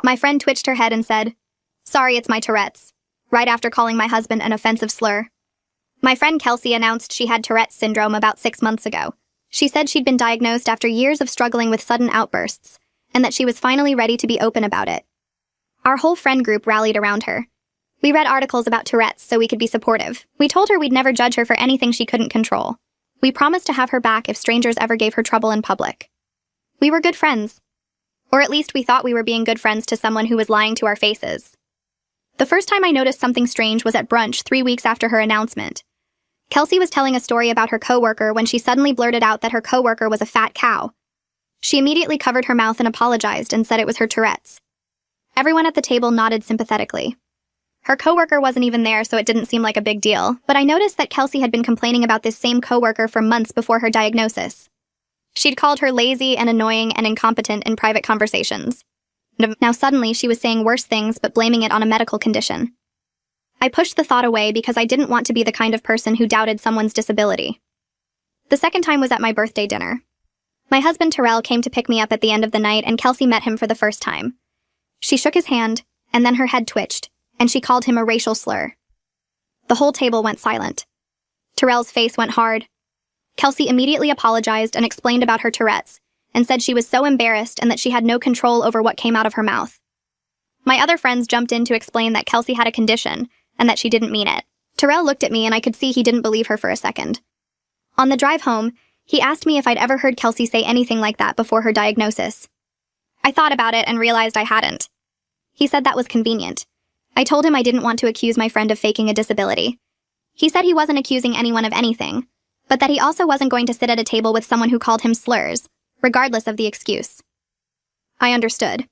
My friend twitched her head and said, "Sorry, it's my Tourette's," right after calling my husband an offensive slur. My friend Kelsey announced she had Tourette's syndrome about 6 months ago. She said she'd been diagnosed after years of struggling with sudden outbursts, and that she was finally ready to be open about it. Our whole friend group rallied around her. We read articles about Tourette's so we could be supportive. We told her we'd never judge her for anything she couldn't control. We promised to have her back if strangers ever gave her trouble in public. We were good friends. Or at least we thought we were being good friends to someone who was lying to our faces. The first time I noticed something strange was at brunch 3 weeks after her announcement. Kelsey was telling a story about her coworker when she suddenly blurted out that her coworker was a fat cow. She immediately covered her mouth and apologized and said it was her Tourette's. Everyone at the table nodded sympathetically. Her coworker wasn't even there, so it didn't seem like a big deal, but I noticed that Kelsey had been complaining about this same coworker for months before her diagnosis. She'd called her lazy and annoying and incompetent in private conversations. Now suddenly she was saying worse things but blaming it on a medical condition. I pushed the thought away because I didn't want to be the kind of person who doubted someone's disability. The second time was at my birthday dinner. My husband Terrell came to pick me up at the end of the night and Kelsey met him for the first time. She shook his hand, and then her head twitched, and she called him a racial slur. The whole table went silent. Terrell's face went hard. Kelsey immediately apologized and explained about her Tourette's, and said she was so embarrassed and that she had no control over what came out of her mouth. My other friends jumped in to explain that Kelsey had a condition, and that she didn't mean it. Terrell looked at me and I could see he didn't believe her for a second. On the drive home, he asked me if I'd ever heard Kelsey say anything like that before her diagnosis. I thought about it and realized I hadn't. He said that was convenient. I told him I didn't want to accuse my friend of faking a disability. He said he wasn't accusing anyone of anything, but that he also wasn't going to sit at a table with someone who called him slurs, regardless of the excuse. I understood.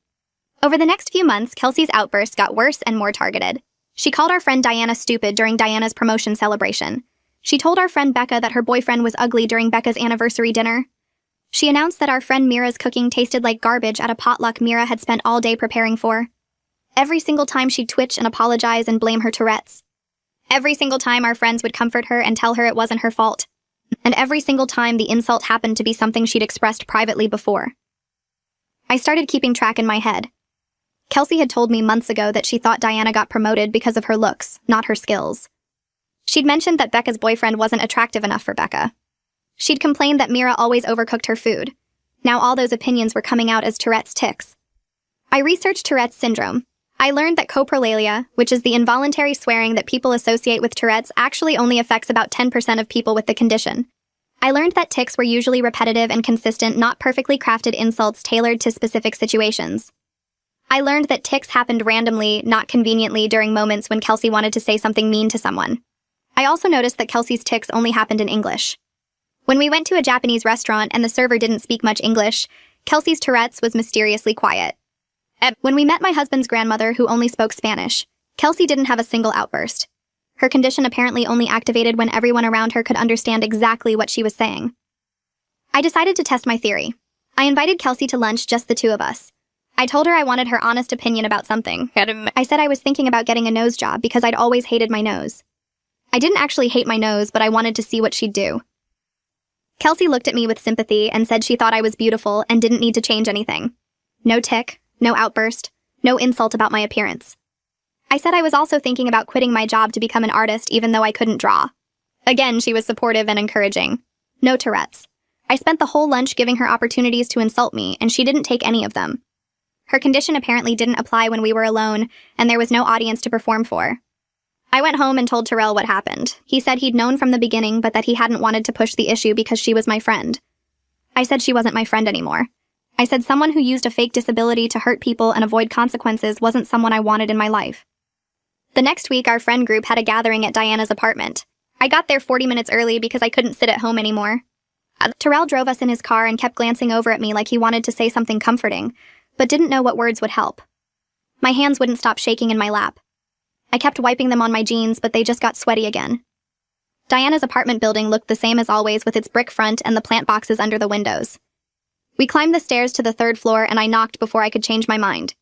Over the next few months, Kelsey's outbursts got worse and more targeted. She called our friend Diana stupid during Diana's promotion celebration. She told our friend Becca that her boyfriend was ugly during Becca's anniversary dinner. She announced that our friend Mira's cooking tasted like garbage at a potluck Mira had spent all day preparing for. Every single time she'd twitch and apologize and blame her Tourette's. Every single time our friends would comfort her and tell her it wasn't her fault. And every single time the insult happened to be something she'd expressed privately before. I started keeping track in my head. Kelsey had told me months ago that she thought Diana got promoted because of her looks, not her skills. She'd mentioned that Becca's boyfriend wasn't attractive enough for Becca. She'd complained that Mira always overcooked her food. Now all those opinions were coming out as Tourette's tics. I researched Tourette's syndrome. I learned that coprolalia, which is the involuntary swearing that people associate with Tourette's, actually only affects about 10% of people with the condition. I learned that tics were usually repetitive and consistent, not perfectly crafted insults tailored to specific situations. I learned that tics happened randomly, not conveniently, during moments when Kelsey wanted to say something mean to someone. I also noticed that Kelsey's tics only happened in English. When we went to a Japanese restaurant and the server didn't speak much English, Kelsey's Tourette's was mysteriously quiet. When we met my husband's grandmother, who only spoke Spanish, Kelsey didn't have a single outburst. Her condition apparently only activated when everyone around her could understand exactly what she was saying. I decided to test my theory. I invited Kelsey to lunch, just the two of us. I told her I wanted her honest opinion about something. I said I was thinking about getting a nose job because I'd always hated my nose. I didn't actually hate my nose, but I wanted to see what she'd do. Kelsey looked at me with sympathy and said she thought I was beautiful and didn't need to change anything. No tic, no outburst, no insult about my appearance. I said I was also thinking about quitting my job to become an artist even though I couldn't draw. Again, she was supportive and encouraging. No Tourette's. I spent the whole lunch giving her opportunities to insult me, and she didn't take any of them. Her condition apparently didn't apply when we were alone, and there was no audience to perform for. I went home and told Terrell what happened. He said he'd known from the beginning, but that he hadn't wanted to push the issue because she was my friend. I said she wasn't my friend anymore. I said someone who used a fake disability to hurt people and avoid consequences wasn't someone I wanted in my life. The next week, our friend group had a gathering at Diana's apartment. I got there 40 minutes early because I couldn't sit at home anymore. Terrell drove us in his car and kept glancing over at me like he wanted to say something comforting, but didn't know what words would help. My hands wouldn't stop shaking in my lap. I kept wiping them on my jeans, but they just got sweaty again. Diana's apartment building looked the same as always, with its brick front and the plant boxes under the windows. We climbed the stairs to the 3rd floor and I knocked before I could change my mind.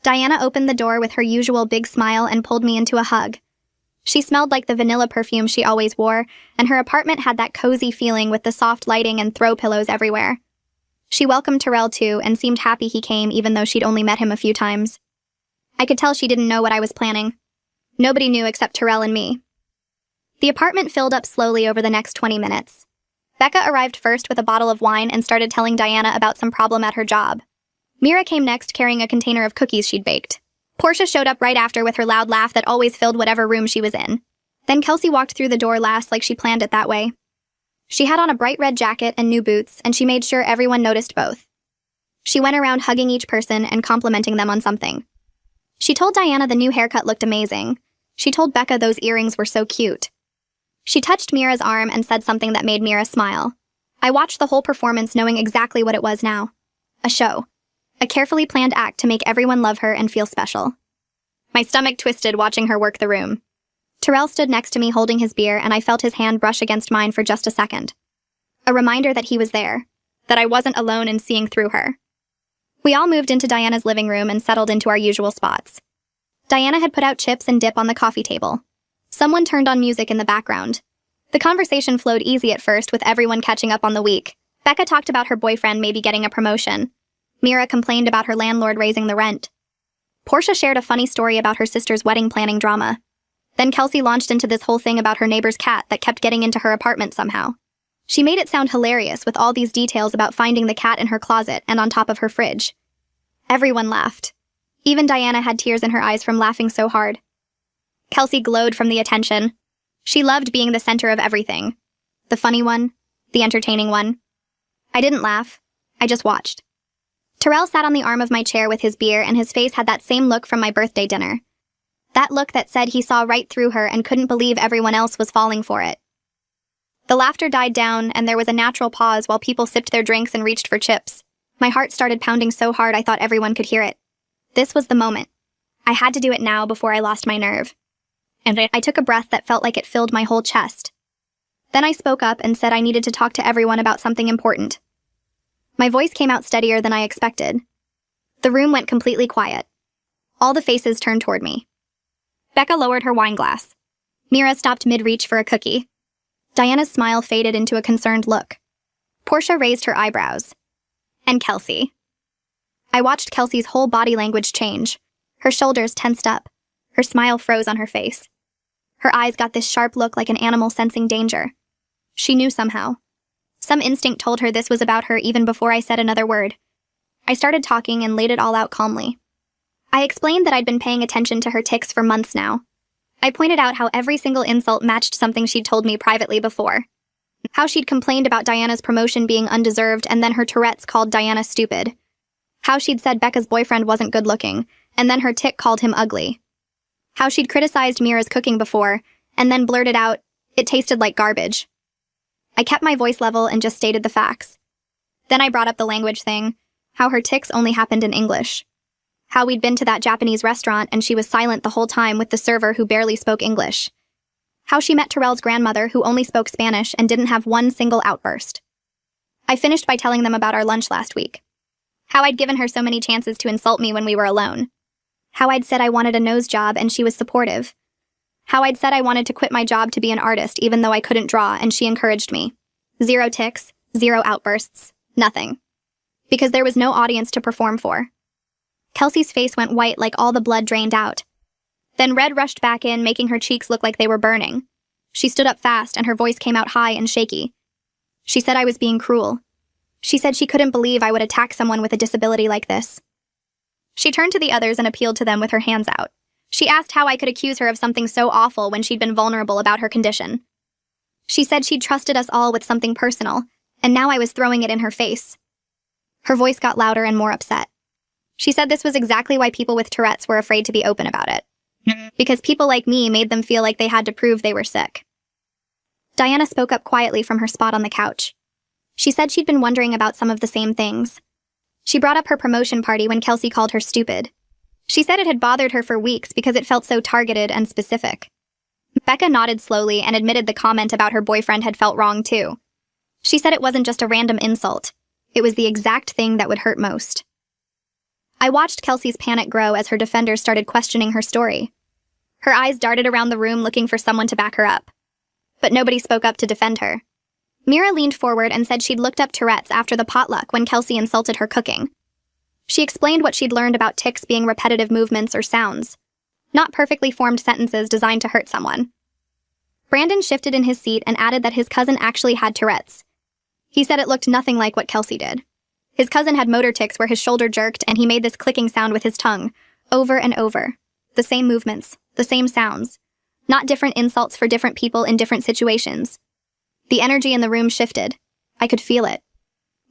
Diana opened the door with her usual big smile and pulled me into a hug. She smelled like the vanilla perfume she always wore, and her apartment had that cozy feeling with the soft lighting and throw pillows everywhere. She welcomed Terrell too and seemed happy he came even though she'd only met him a few times. I could tell she didn't know what I was planning. Nobody knew except Terrell and me. The apartment filled up slowly over the next 20 minutes. Becca arrived first with a bottle of wine and started telling Diana about some problem at her job. Mira came next carrying a container of cookies she'd baked. Portia showed up right after with her loud laugh that always filled whatever room she was in. Then Kelsey walked through the door last like she planned it that way. She had on a bright red jacket and new boots, and she made sure everyone noticed both. She went around hugging each person and complimenting them on something. She told Diana the new haircut looked amazing. She told Becca those earrings were so cute. She touched Mira's arm and said something that made Mira smile. I watched the whole performance knowing exactly what it was now. A show. A carefully planned act to make everyone love her and feel special. My stomach twisted watching her work the room. Terrell stood next to me holding his beer, and I felt his hand brush against mine for just a second. A reminder that he was there, that I wasn't alone in seeing through her. We all moved into Diana's living room and settled into our usual spots. Diana had put out chips and dip on the coffee table. Someone turned on music in the background. The conversation flowed easy at first with everyone catching up on the week. Becca talked about her boyfriend maybe getting a promotion. Mira complained about her landlord raising the rent. Portia shared a funny story about her sister's wedding planning drama. Then Kelsey launched into this whole thing about her neighbor's cat that kept getting into her apartment somehow. She made it sound hilarious with all these details about finding the cat in her closet and on top of her fridge. Everyone laughed. Even Diana had tears in her eyes from laughing so hard. Kelsey glowed from the attention. She loved being the center of everything. The funny one, the entertaining one. I didn't laugh. I just watched. Terrell sat on the arm of my chair with his beer, and his face had that same look from my birthday dinner. That look that said he saw right through her and couldn't believe everyone else was falling for it. The laughter died down, and there was a natural pause while people sipped their drinks and reached for chips. My heart started pounding so hard I thought everyone could hear it. This was the moment. I had to do it now before I lost my nerve. And I took a breath that felt like it filled my whole chest. Then I spoke up and said I needed to talk to everyone about something important. My voice came out steadier than I expected. The room went completely quiet. All the faces turned toward me. Becca lowered her wine glass. Mira stopped mid-reach for a cookie. Diana's smile faded into a concerned look. Portia raised her eyebrows. And Kelsey. I watched Kelsey's whole body language change. Her shoulders tensed up. Her smile froze on her face. Her eyes got this sharp look like an animal sensing danger. She knew somehow. Some instinct told her this was about her even before I said another word. I started talking and laid it all out calmly. I explained that I'd been paying attention to her tics for months now. I pointed out how every single insult matched something she'd told me privately before. How she'd complained about Diana's promotion being undeserved and then her Tourette's called Diana stupid. How she'd said Becca's boyfriend wasn't good looking, and then her tic called him ugly. How she'd criticized Mira's cooking before, and then blurted out, it tasted like garbage. I kept my voice level and just stated the facts. Then I brought up the language thing, how her tics only happened in English. How we'd been to that Japanese restaurant and she was silent the whole time with the server who barely spoke English. How she met Terrell's grandmother who only spoke Spanish and didn't have one single outburst. I finished by telling them about our lunch last week. How I'd given her so many chances to insult me when we were alone. How I'd said I wanted a nose job and she was supportive. How I'd said I wanted to quit my job to be an artist even though I couldn't draw and she encouraged me. 0 tics, 0 outbursts, nothing. Because there was no audience to perform for. Kelsey's face went white like all the blood drained out. Then red rushed back in, making her cheeks look like they were burning. She stood up fast and her voice came out high and shaky. She said I was being cruel. She said she couldn't believe I would attack someone with a disability like this. She turned to the others and appealed to them with her hands out. She asked how I could accuse her of something so awful when she'd been vulnerable about her condition. She said she'd trusted us all with something personal, and now I was throwing it in her face. Her voice got louder and more upset. She said this was exactly why people with Tourette's were afraid to be open about it. Because people like me made them feel like they had to prove they were sick. Diana spoke up quietly from her spot on the couch. She said she'd been wondering about some of the same things. She brought up her promotion party when Kelsey called her stupid. She said it had bothered her for weeks because it felt so targeted and specific. Becca nodded slowly and admitted the comment about her boyfriend had felt wrong too. She said it wasn't just a random insult. It was the exact thing that would hurt most. I watched Kelsey's panic grow as her defenders started questioning her story. Her eyes darted around the room looking for someone to back her up. But nobody spoke up to defend her. Mira leaned forward and said she'd looked up Tourette's after the potluck when Qley insulted her cooking. She explained what she'd learned about tics being repetitive movements or sounds, not perfectly formed sentences designed to hurt someone. Brandon shifted in his seat and added that his cousin actually had Tourette's. He said it looked nothing like what Qley did. His cousin had motor tics where his shoulder jerked and he made this clicking sound with his tongue, over and over. The same movements, the same sounds, not different insults for different people in different situations. The energy in the room shifted. I could feel it.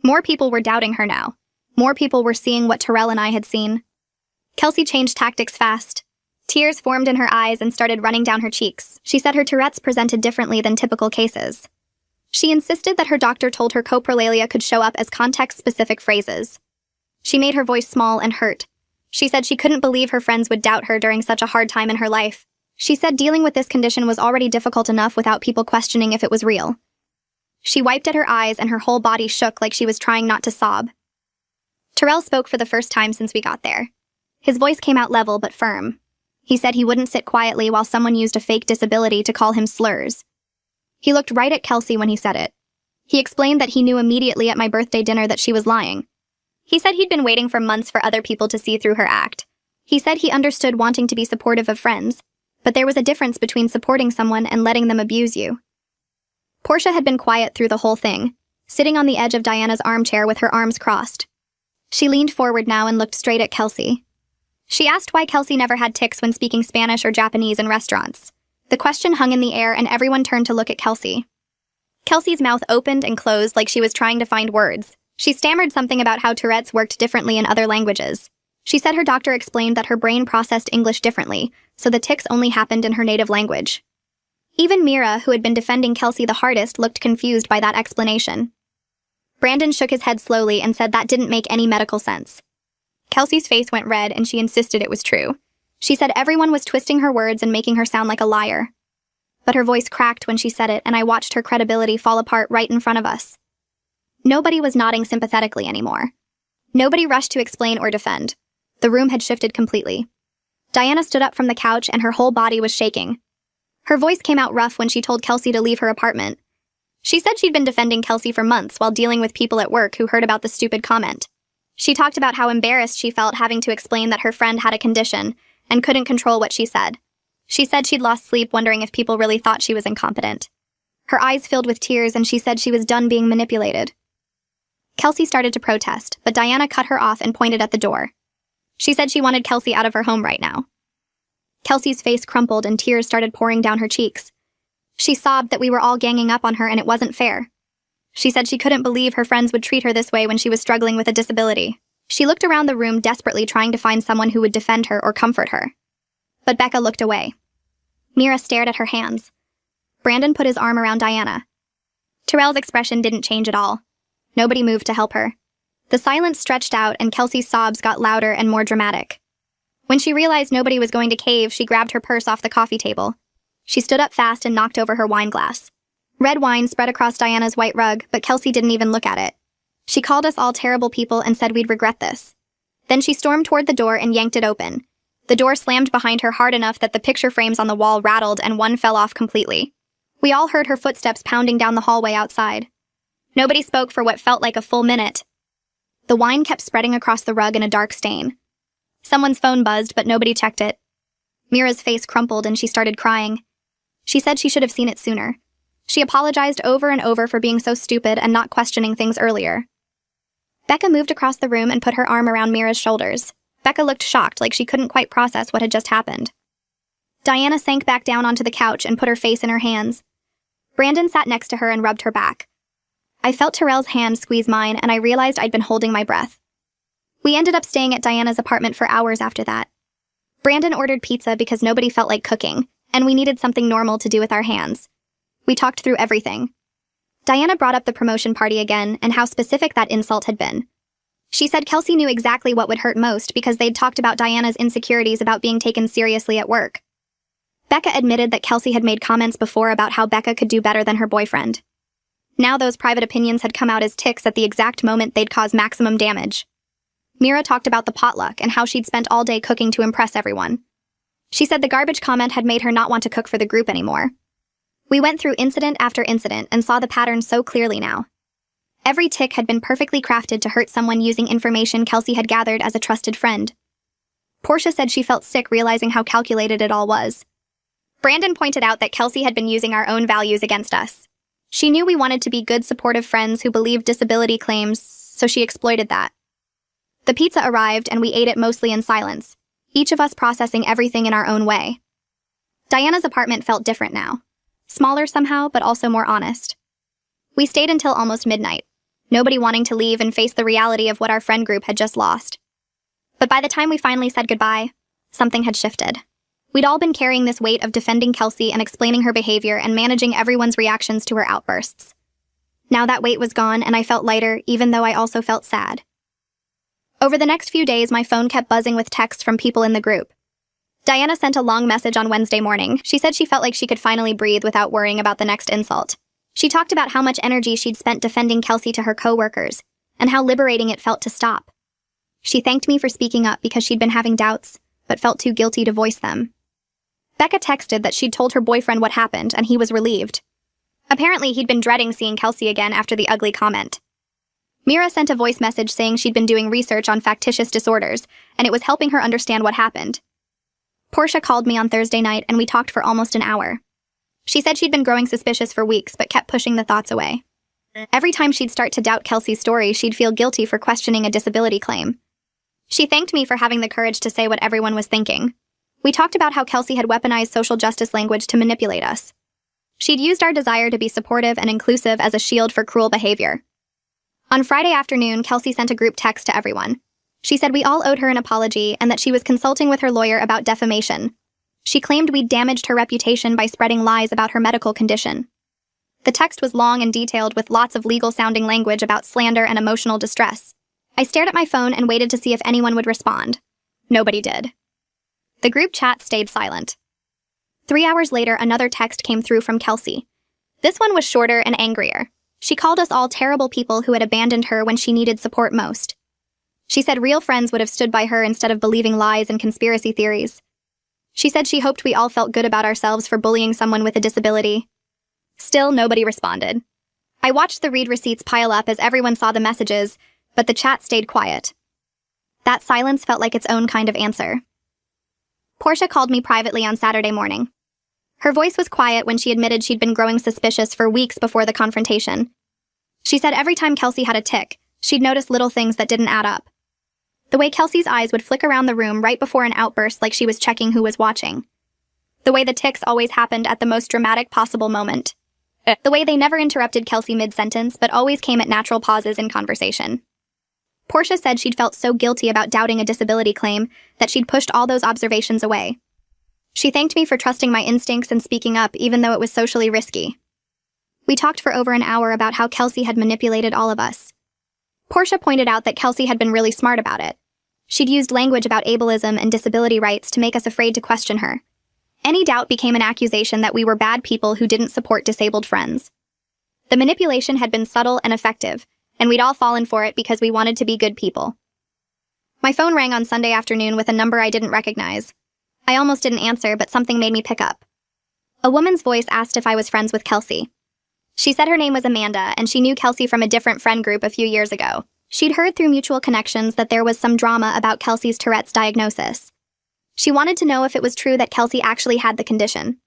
More people were doubting her now. More people were seeing what Terrell and I had seen. Qley changed tactics fast. Tears formed in her eyes and started running down her cheeks. She said her Tourette's presented differently than typical cases. She insisted that her doctor told her coprolalia could show up as context-specific phrases. She made her voice small and hurt. She said she couldn't believe her friends would doubt her during such a hard time in her life. She said dealing with this condition was already difficult enough without people questioning if it was real. She wiped at her eyes and her whole body shook like she was trying not to sob. Terrell spoke for the first time since we got there. His voice came out level but firm. He said he wouldn't sit quietly while someone used a fake disability to call him slurs. He looked right at Qley when he said it. He explained that he knew immediately at my birthday dinner that she was lying. He said he'd been waiting for months for other people to see through her act. He said he understood wanting to be supportive of friends, but there was a difference between supporting someone and letting them abuse you. Portia had been quiet through the whole thing, sitting on the edge of Diana's armchair with her arms crossed. She leaned forward now and looked straight at Qley. She asked why Qley never had tics when speaking Spanish or Japanese in restaurants. The question hung in the air and everyone turned to look at Qley. Qley's mouth opened and closed like she was trying to find words. She stammered something about how Tourette's worked differently in other languages. She said her doctor explained that her brain processed English differently, so the tics only happened in her native language. Even Mira, who had been defending Qley the hardest, looked confused by that explanation. Brandon shook his head slowly and said that didn't make any medical sense. Qley's face went red and she insisted it was true. She said everyone was twisting her words and making her sound like a liar. But her voice cracked when she said it, and I watched her credibility fall apart right in front of us. Nobody was nodding sympathetically anymore. Nobody rushed to explain or defend. The room had shifted completely. Diana stood up from the couch and her whole body was shaking. Her voice came out rough when she told Qley to leave her apartment. She said she'd been defending Qley for months while dealing with people at work who heard about the stupid comment. She talked about how embarrassed she felt having to explain that her friend had a condition and couldn't control what she said. She said she'd lost sleep wondering if people really thought she was incompetent. Her eyes filled with tears and she said she was done being manipulated. Qley started to protest, but Diana cut her off and pointed at the door. She said she wanted Qley out of her home right now. Qley's face crumpled and tears started pouring down her cheeks. She sobbed that we were all ganging up on her and it wasn't fair. She said she couldn't believe her friends would treat her this way when she was struggling with a disability. She looked around the room desperately trying to find someone who would defend her or comfort her. But Becca looked away. Mira stared at her hands. Brandon put his arm around Diana. Terrell's expression didn't change at all. Nobody moved to help her. The silence stretched out and Qley's sobs got louder and more dramatic. When she realized nobody was going to cave, she grabbed her purse off the coffee table. She stood up fast and knocked over her wine glass. Red wine spread across Diana's white rug, but Qley didn't even look at it. She called us all terrible people and said we'd regret this. Then she stormed toward the door and yanked it open. The door slammed behind her hard enough that the picture frames on the wall rattled and one fell off completely. We all heard her footsteps pounding down the hallway outside. Nobody spoke for what felt like a full minute. The wine kept spreading across the rug in a dark stain. Someone's phone buzzed, but nobody checked it. Mira's face crumpled and she started crying. She said she should have seen it sooner. She apologized over and over for being so stupid and not questioning things earlier. Becca moved across the room and put her arm around Mira's shoulders. Becca looked shocked, like she couldn't quite process what had just happened. Diana sank back down onto the couch and put her face in her hands. Brandon sat next to her and rubbed her back. I felt Terrell's hand squeeze mine and I realized I'd been holding my breath. We ended up staying at Diana's apartment for hours after that. Brandon ordered pizza because nobody felt like cooking, and we needed something normal to do with our hands. We talked through everything. Diana brought up the promotion party again and how specific that insult had been. She said Qley knew exactly what would hurt most because they'd talked about Diana's insecurities about being taken seriously at work. Becca admitted that Qley had made comments before about how Becca could do better than her boyfriend. Now those private opinions had come out as tics at the exact moment they'd cause maximum damage. Mira talked about the potluck and how she'd spent all day cooking to impress everyone. She said the garbage comment had made her not want to cook for the group anymore. We went through incident after incident and saw the pattern so clearly now. Every tick had been perfectly crafted to hurt someone using information Kelsey had gathered as a trusted friend. Portia said she felt sick realizing how calculated it all was. Brandon pointed out that Kelsey had been using our own values against us. She knew we wanted to be good, supportive friends who believed disability claims, so she exploited that. The pizza arrived and we ate it mostly in silence, each of us processing everything in our own way. Diana's apartment felt different now. Smaller somehow, but also more honest. We stayed until almost midnight, nobody wanting to leave and face the reality of what our friend group had just lost. But by the time we finally said goodbye, something had shifted. We'd all been carrying this weight of defending Kelsey and explaining her behavior and managing everyone's reactions to her outbursts. Now that weight was gone and I felt lighter, even though I also felt sad. Over the next few days, my phone kept buzzing with texts from people in the group. Diana sent a long message on Wednesday morning. She said she felt like she could finally breathe without worrying about the next insult. She talked about how much energy she'd spent defending Kelsey to her coworkers, and how liberating it felt to stop. She thanked me for speaking up because she'd been having doubts, but felt too guilty to voice them. Becca texted that she'd told her boyfriend what happened, and he was relieved. Apparently, he'd been dreading seeing Kelsey again after the ugly comment. Mira sent a voice message saying she'd been doing research on factitious disorders, and it was helping her understand what happened. Portia called me on Thursday night, and we talked for almost an hour. She said she'd been growing suspicious for weeks, but kept pushing the thoughts away. Every time she'd start to doubt Kelsey's story, she'd feel guilty for questioning a disability claim. She thanked me for having the courage to say what everyone was thinking. We talked about how Kelsey had weaponized social justice language to manipulate us. She'd used our desire to be supportive and inclusive as a shield for cruel behavior. On Friday afternoon, Kelsey sent a group text to everyone. She said we all owed her an apology and that she was consulting with her lawyer about defamation. She claimed we'd damaged her reputation by spreading lies about her medical condition. The text was long and detailed with lots of legal-sounding language about slander and emotional distress. I stared at my phone and waited to see if anyone would respond. Nobody did. The group chat stayed silent. 3 hours later, another text came through from Kelsey. This one was shorter and angrier. She called us all terrible people who had abandoned her when she needed support most. She said real friends would have stood by her instead of believing lies and conspiracy theories. She said she hoped we all felt good about ourselves for bullying someone with a disability. Still, nobody responded. I watched the read receipts pile up as everyone saw the messages, but the chat stayed quiet. That silence felt like its own kind of answer. Portia called me privately on Saturday morning. Her voice was quiet when she admitted she'd been growing suspicious for weeks before the confrontation. She said every time Kelsey had a tic, she'd notice little things that didn't add up. The way Kelsey's eyes would flick around the room right before an outburst like she was checking who was watching. The way the tics always happened at the most dramatic possible moment. The way they never interrupted Kelsey mid-sentence but always came at natural pauses in conversation. Portia said she'd felt so guilty about doubting a disability claim that she'd pushed all those observations away. She thanked me for trusting my instincts and speaking up even though it was socially risky. We talked for over an hour about how Kelsey had manipulated all of us. Portia pointed out that Kelsey had been really smart about it. She'd used language about ableism and disability rights to make us afraid to question her. Any doubt became an accusation that we were bad people who didn't support disabled friends. The manipulation had been subtle and effective, and we'd all fallen for it because we wanted to be good people. My phone rang on Sunday afternoon with a number I didn't recognize. I almost didn't answer, but something made me pick up. A woman's voice asked if I was friends with Kelsey. She said her name was Amanda, and she knew Kelsey from a different friend group a few years ago. She'd heard through mutual connections that there was some drama about Kelsey's Tourette's diagnosis. She wanted to know if it was true that Kelsey actually had the condition.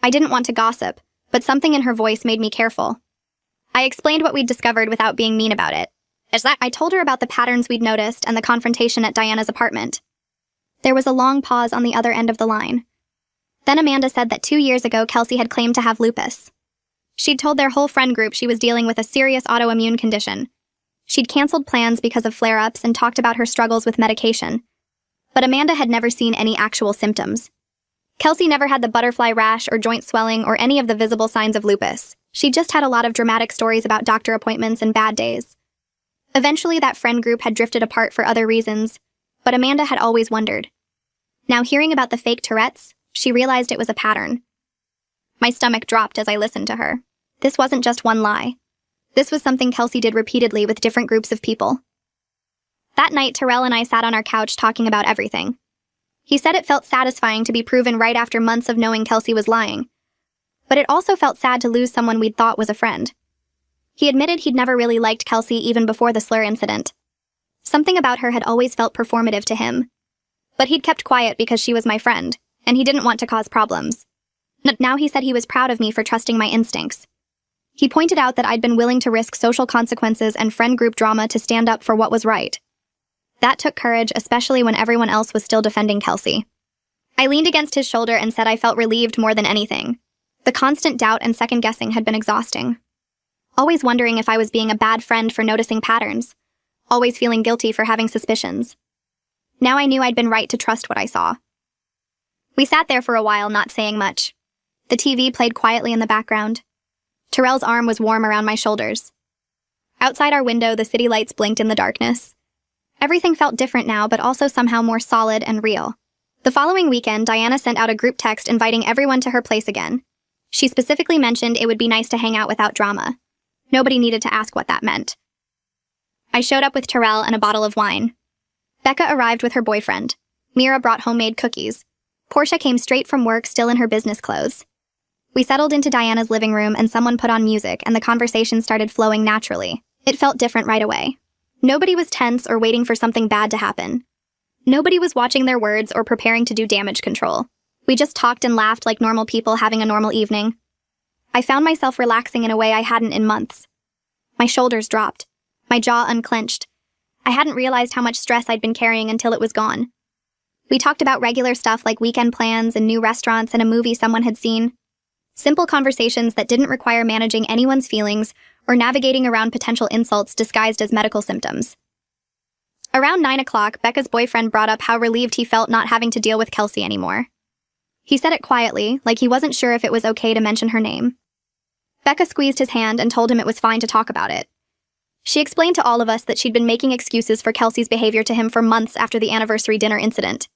I didn't want to gossip, but something in her voice made me careful. I explained what we'd discovered without being mean about it. I told her about the patterns we'd noticed and the confrontation at Diana's apartment. There was a long pause on the other end of the line. Then Amanda said that 2 years ago Kelsey had claimed to have lupus. She'd told their whole friend group she was dealing with a serious autoimmune condition. She'd canceled plans because of flare-ups and talked about her struggles with medication. But Amanda had never seen any actual symptoms. Kelsey never had the butterfly rash or joint swelling or any of the visible signs of lupus. She just had a lot of dramatic stories about doctor appointments and bad days. Eventually, that friend group had drifted apart for other reasons, but Amanda had always wondered. Now, hearing about the fake Tourette's, she realized it was a pattern. My stomach dropped as I listened to her. This wasn't just one lie. This was something Kelsey did repeatedly with different groups of people. That night, Terrell and I sat on our couch talking about everything. He said it felt satisfying to be proven right after months of knowing Kelsey was lying. But it also felt sad to lose someone we'd thought was a friend. He admitted he'd never really liked Qley even before the slur incident. Something about her had always felt performative to him. But he'd kept quiet because she was my friend, and he didn't want to cause problems. Now he said he was proud of me for trusting my instincts. He pointed out that I'd been willing to risk social consequences and friend group drama to stand up for what was right. That took courage, especially when everyone else was still defending Qley. I leaned against his shoulder and said I felt relieved more than anything. The constant doubt and second-guessing had been exhausting. Always wondering if I was being a bad friend for noticing patterns. Always feeling guilty for having suspicions. Now I knew I'd been right to trust what I saw. We sat there for a while, not saying much. The TV played quietly in the background. Terrell's arm was warm around my shoulders. Outside our window, the city lights blinked in the darkness. Everything felt different now, but also somehow more solid and real. The following weekend, Diana sent out a group text inviting everyone to her place again. She specifically mentioned it would be nice to hang out without drama. Nobody needed to ask what that meant. I showed up with Terrell and a bottle of wine. Becca arrived with her boyfriend. Mira brought homemade cookies. Portia came straight from work, still in her business clothes. We settled into Diana's living room and someone put on music and the conversation started flowing naturally. It felt different right away. Nobody was tense or waiting for something bad to happen. Nobody was watching their words or preparing to do damage control. We just talked and laughed like normal people having a normal evening. I found myself relaxing in a way I hadn't in months. My shoulders dropped. My jaw unclenched. I hadn't realized how much stress I'd been carrying until it was gone. We talked about regular stuff like weekend plans and new restaurants and a movie someone had seen. Simple conversations that didn't require managing anyone's feelings or navigating around potential insults disguised as medical symptoms. Around 9 o'clock, Becca's boyfriend brought up how relieved he felt not having to deal with Qley anymore. He said it quietly, like he wasn't sure if it was okay to mention her name. Becca squeezed his hand and told him it was fine to talk about it. She explained to all of us that she'd been making excuses for Qley's behavior to him for months after the anniversary dinner incident.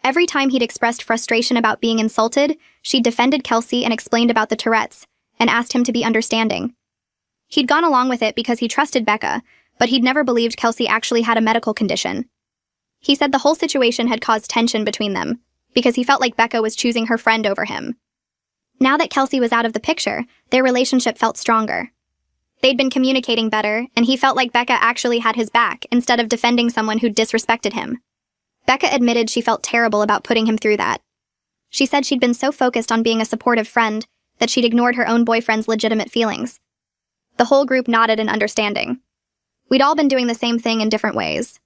Every time he'd expressed frustration about being insulted, she'd defended Qley and explained about the Tourette's, and asked him to be understanding. He'd gone along with it because he trusted Becca, but he'd never believed Qley actually had a medical condition. He said the whole situation had caused tension between them, because he felt like Becca was choosing her friend over him. Now that Qley was out of the picture, their relationship felt stronger. They'd been communicating better, and he felt like Becca actually had his back instead of defending someone who'd disrespected him. Becca admitted she felt terrible about putting him through that. She said she'd been so focused on being a supportive friend that she'd ignored her own boyfriend's legitimate feelings. The whole group nodded in understanding. We'd all been doing the same thing in different ways.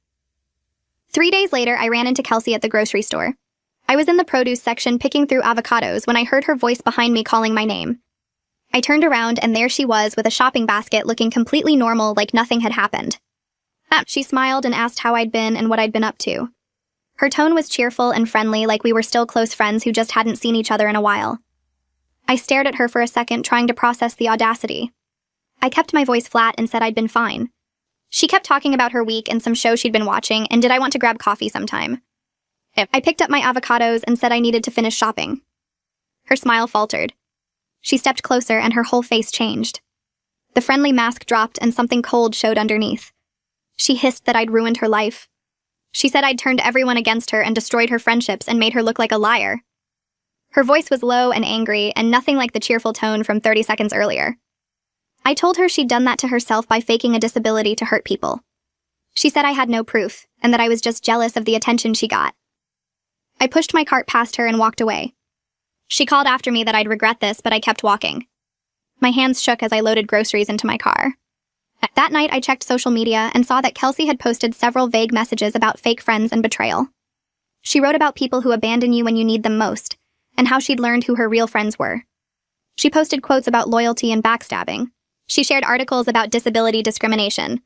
3 days later, I ran into Qley at the grocery store. I was in the produce section picking through avocados when I heard her voice behind me calling my name. I turned around and there she was with a shopping basket looking completely normal, like nothing had happened. She smiled and asked how I'd been and what I'd been up to. Her tone was cheerful and friendly, like we were still close friends who just hadn't seen each other in a while. I stared at her for a second, trying to process the audacity. I kept my voice flat and said I'd been fine. She kept talking about her week and some show she'd been watching, and did I want to grab coffee sometime. I picked up my avocados and said I needed to finish shopping. Her smile faltered. She stepped closer and her whole face changed. The friendly mask dropped and something cold showed underneath. She hissed that I'd ruined her life. She said I'd turned everyone against her and destroyed her friendships and made her look like a liar. Her voice was low and angry and nothing like the cheerful tone from 30 seconds earlier. I told her she'd done that to herself by faking a disability to hurt people. She said I had no proof and that I was just jealous of the attention she got. I pushed my cart past her and walked away. She called after me that I'd regret this, but I kept walking. My hands shook as I loaded groceries into my car. That night, I checked social media and saw that Qley had posted several vague messages about fake friends and betrayal. She wrote about people who abandon you when you need them most, and how she'd learned who her real friends were. She posted quotes about loyalty and backstabbing. She shared articles about disability discrimination.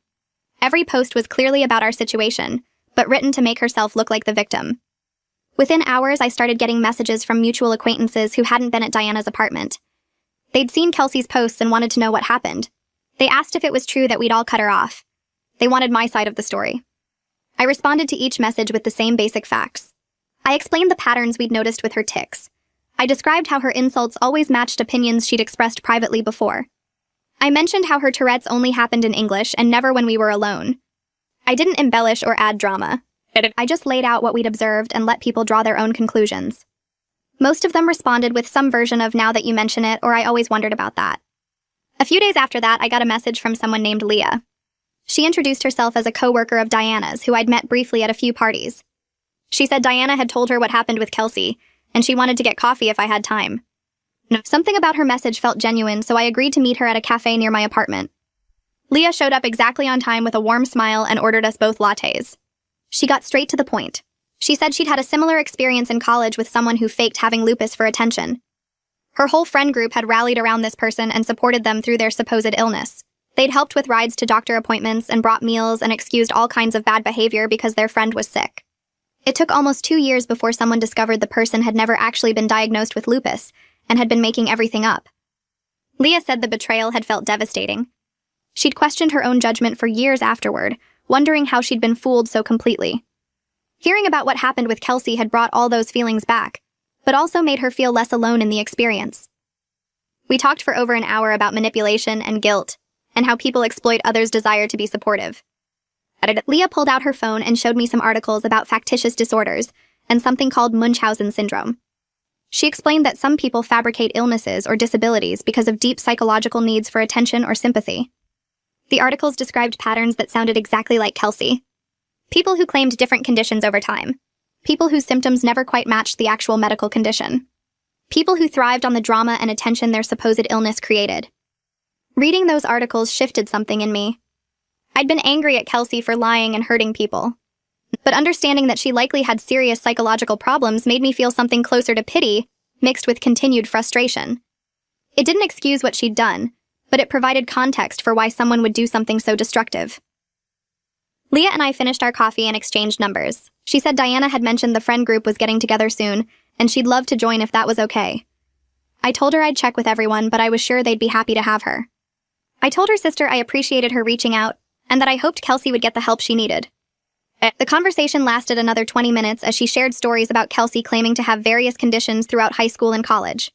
Every post was clearly about our situation, but written to make herself look like the victim. Within hours, I started getting messages from mutual acquaintances who hadn't been at Diana's apartment. They'd seen Qley's posts and wanted to know what happened. They asked if it was true that we'd all cut her off. They wanted my side of the story. I responded to each message with the same basic facts. I explained the patterns we'd noticed with her tics. I described how her insults always matched opinions she'd expressed privately before. I mentioned how her Tourette's only happened in English and never when we were alone. I didn't embellish or add drama. I just laid out what we'd observed and let people draw their own conclusions. Most of them responded with some version of "now that you mention it" or "I always wondered about that." A few days after that, I got a message from someone named Leah. She introduced herself as a coworker of Diana's who I'd met briefly at a few parties. She said Diana had told her what happened with Qley, and she wanted to get coffee if I had time. Something about her message felt genuine, so I agreed to meet her at a cafe near my apartment. Leah showed up exactly on time with a warm smile and ordered us both lattes. She got straight to the point. She said she'd had a similar experience in college with someone who faked having lupus for attention. Her whole friend group had rallied around this person and supported them through their supposed illness. They'd helped with rides to doctor appointments and brought meals and excused all kinds of bad behavior because their friend was sick. It took almost 2 years before someone discovered the person had never actually been diagnosed with lupus and had been making everything up. Leah said the betrayal had felt devastating. She'd questioned her own judgment for years afterward, wondering how she'd been fooled so completely. Hearing about what happened with Qley had brought all those feelings back, but also made her feel less alone in the experience. We talked for over an hour about manipulation and guilt, and how people exploit others' desire to be supportive. Leah pulled out her phone and showed me some articles about factitious disorders and something called Munchausen syndrome. She explained that some people fabricate illnesses or disabilities because of deep psychological needs for attention or sympathy. The articles described patterns that sounded exactly like Qley. People who claimed different conditions over time. People whose symptoms never quite matched the actual medical condition. People who thrived on the drama and attention their supposed illness created. Reading those articles shifted something in me. I'd been angry at Qley for lying and hurting people. But understanding that she likely had serious psychological problems made me feel something closer to pity, mixed with continued frustration. It didn't excuse what she'd done, but it provided context for why someone would do something so destructive. Leah and I finished our coffee and exchanged numbers. She said Diana had mentioned the friend group was getting together soon, and she'd love to join if that was okay. I told her I'd check with everyone, but I was sure they'd be happy to have her. I told her sister I appreciated her reaching out, and that I hoped Qley would get the help she needed. The conversation lasted another 20 minutes as she shared stories about Qley claiming to have various conditions throughout high school and college.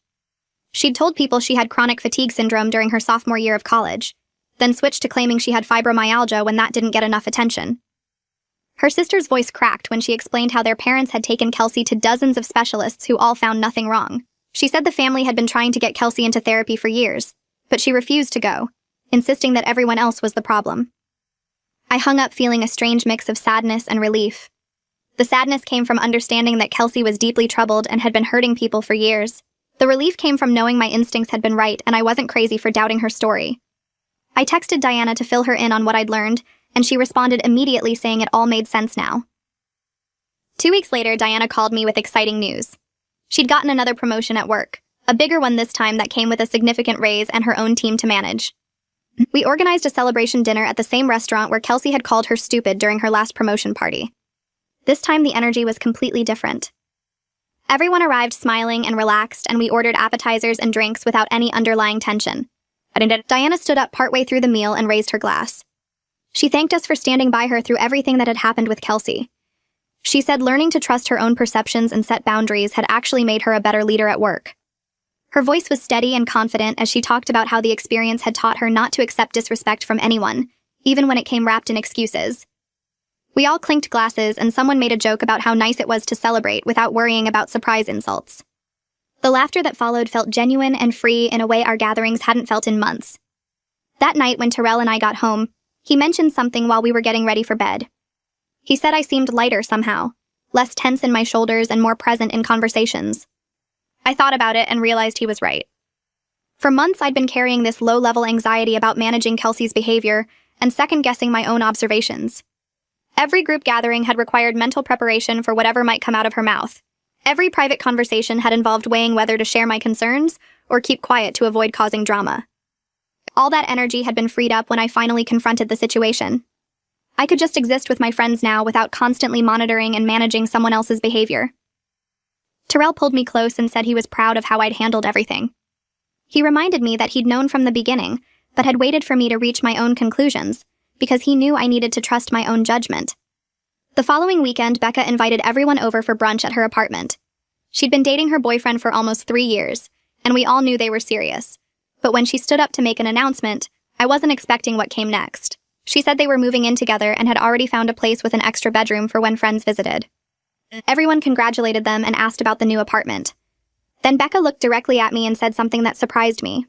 She'd told people she had chronic fatigue syndrome during her sophomore year of college, then switched to claiming she had fibromyalgia when that didn't get enough attention. Her sister's voice cracked when she explained how their parents had taken Qley to dozens of specialists who all found nothing wrong. She said the family had been trying to get Qley into therapy for years, but she refused to go, insisting that everyone else was the problem. I hung up feeling a strange mix of sadness and relief. The sadness came from understanding that Qley was deeply troubled and had been hurting people for years. The relief came from knowing my instincts had been right and I wasn't crazy for doubting her story. I texted Diana to fill her in on what I'd learned, and she responded immediately saying it all made sense now. 2 weeks later, Diana called me with exciting news. She'd gotten another promotion at work, a bigger one this time that came with a significant raise and her own team to manage. We organized a celebration dinner at the same restaurant where Qley had called her stupid during her last promotion party. This time the energy was completely different. Everyone arrived smiling and relaxed, and we ordered appetizers and drinks without any underlying tension. Diana stood up partway through the meal and raised her glass. She thanked us for standing by her through everything that had happened with Qley. She said learning to trust her own perceptions and set boundaries had actually made her a better leader at work. Her voice was steady and confident as she talked about how the experience had taught her not to accept disrespect from anyone, even when it came wrapped in excuses. We all clinked glasses, and someone made a joke about how nice it was to celebrate without worrying about surprise insults. The laughter that followed felt genuine and free in a way our gatherings hadn't felt in months. That night when Terrell and I got home, he mentioned something while we were getting ready for bed. He said I seemed lighter somehow, less tense in my shoulders and more present in conversations. I thought about it and realized he was right. For months I'd been carrying this low-level anxiety about managing Qley's behavior and second-guessing my own observations. Every group gathering had required mental preparation for whatever might come out of her mouth. Every private conversation had involved weighing whether to share my concerns or keep quiet to avoid causing drama. All that energy had been freed up when I finally confronted the situation. I could just exist with my friends now without constantly monitoring and managing someone else's behavior. Terrell pulled me close and said he was proud of how I'd handled everything. He reminded me that he'd known from the beginning, but had waited for me to reach my own conclusions, because he knew I needed to trust my own judgment. The following weekend, Becca invited everyone over for brunch at her apartment. She'd been dating her boyfriend for almost 3 years, and we all knew they were serious. But when she stood up to make an announcement, I wasn't expecting what came next. She said they were moving in together and had already found a place with an extra bedroom for when friends visited. Everyone congratulated them and asked about the new apartment. Then Becca looked directly at me and said something that surprised me.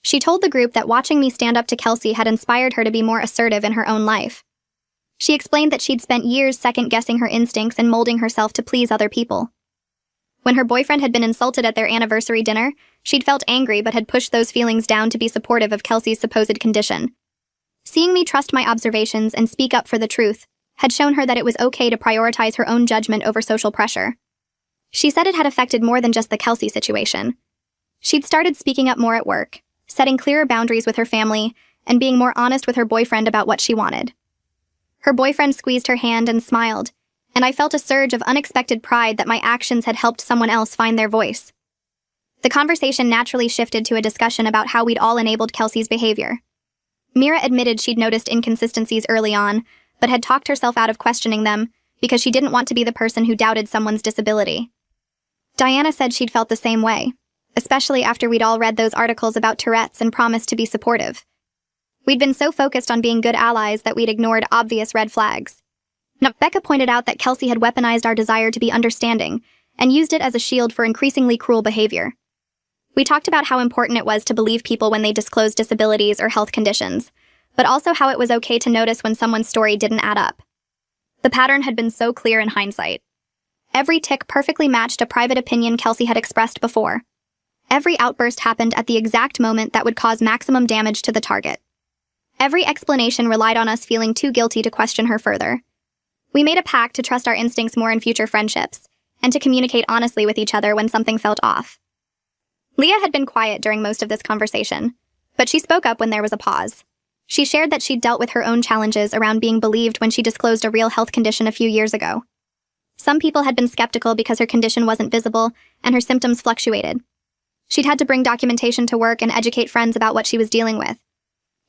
She told the group that watching me stand up to Qley had inspired her to be more assertive in her own life. She explained that she'd spent years second-guessing her instincts and molding herself to please other people. When her boyfriend had been insulted at their anniversary dinner, she'd felt angry but had pushed those feelings down to be supportive of Qley's supposed condition. Seeing me trust my observations and speak up for the truth had shown her that it was okay to prioritize her own judgment over social pressure. She said it had affected more than just the Qley situation. She'd started speaking up more at work, setting clearer boundaries with her family, and being more honest with her boyfriend about what she wanted. Her boyfriend squeezed her hand and smiled, and I felt a surge of unexpected pride that my actions had helped someone else find their voice. The conversation naturally shifted to a discussion about how we'd all enabled Qley's behavior. Mira admitted she'd noticed inconsistencies early on, but had talked herself out of questioning them because she didn't want to be the person who doubted someone's disability. Diana said she'd felt the same way, especially after we'd all read those articles about Tourette's and promised to be supportive. We'd been so focused on being good allies that we'd ignored obvious red flags. Now, Becca pointed out that Qley had weaponized our desire to be understanding and used it as a shield for increasingly cruel behavior. We talked about how important it was to believe people when they disclosed disabilities or health conditions, but also how it was okay to notice when someone's story didn't add up. The pattern had been so clear in hindsight. Every tick perfectly matched a private opinion Qley had expressed before. Every outburst happened at the exact moment that would cause maximum damage to the target. Every explanation relied on us feeling too guilty to question her further. We made a pact to trust our instincts more in future friendships, and to communicate honestly with each other when something felt off. Leah had been quiet during most of this conversation, but she spoke up when there was a pause. She shared that she'd dealt with her own challenges around being believed when she disclosed a real health condition a few years ago. Some people had been skeptical because her condition wasn't visible, and her symptoms fluctuated. She'd had to bring documentation to work and educate friends about what she was dealing with.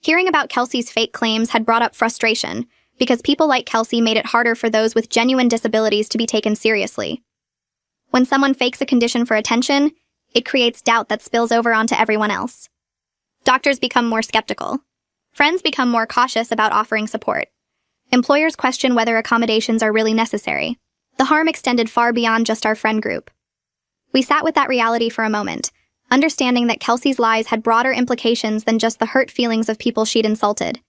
Hearing about Qley's fake claims had brought up frustration, because people like Qley made it harder for those with genuine disabilities to be taken seriously. When someone fakes a condition for attention, it creates doubt that spills over onto everyone else. Doctors become more skeptical. Friends become more cautious about offering support. Employers question whether accommodations are really necessary. The harm extended far beyond just our friend group. We sat with that reality for a moment, understanding that Qley's lies had broader implications than just the hurt feelings of people she'd insulted.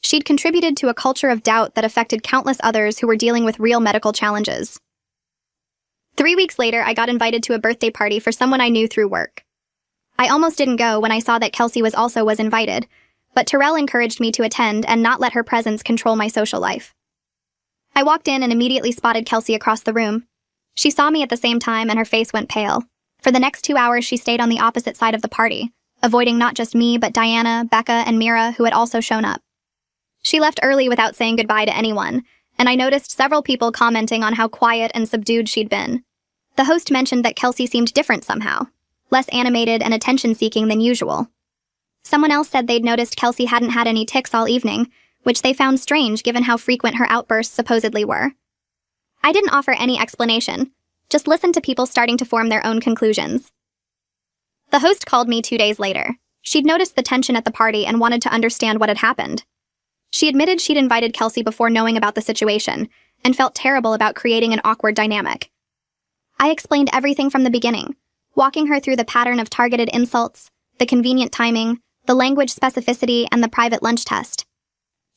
She'd contributed to a culture of doubt that affected countless others who were dealing with real medical challenges. 3 weeks later, I got invited to a birthday party for someone I knew through work. I almost didn't go when I saw that Qley was invited, but Terrell encouraged me to attend and not let her presence control my social life. I walked in and immediately spotted Qley across the room. She saw me at the same time and her face went pale. For the next 2 hours, she stayed on the opposite side of the party, avoiding not just me, but Diana, Becca, and Mira, who had also shown up. She left early without saying goodbye to anyone, and I noticed several people commenting on how quiet and subdued she'd been. The host mentioned that Qley seemed different somehow, less animated and attention-seeking than usual. Someone else said they'd noticed Qley hadn't had any tics all evening, which they found strange given how frequent her outbursts supposedly were. I didn't offer any explanation, just listened to people starting to form their own conclusions. The host called me 2 days later. She'd noticed the tension at the party and wanted to understand what had happened. She admitted she'd invited Qley before knowing about the situation, and felt terrible about creating an awkward dynamic. I explained everything from the beginning, walking her through the pattern of targeted insults, the convenient timing, the language specificity, and the private lunch test.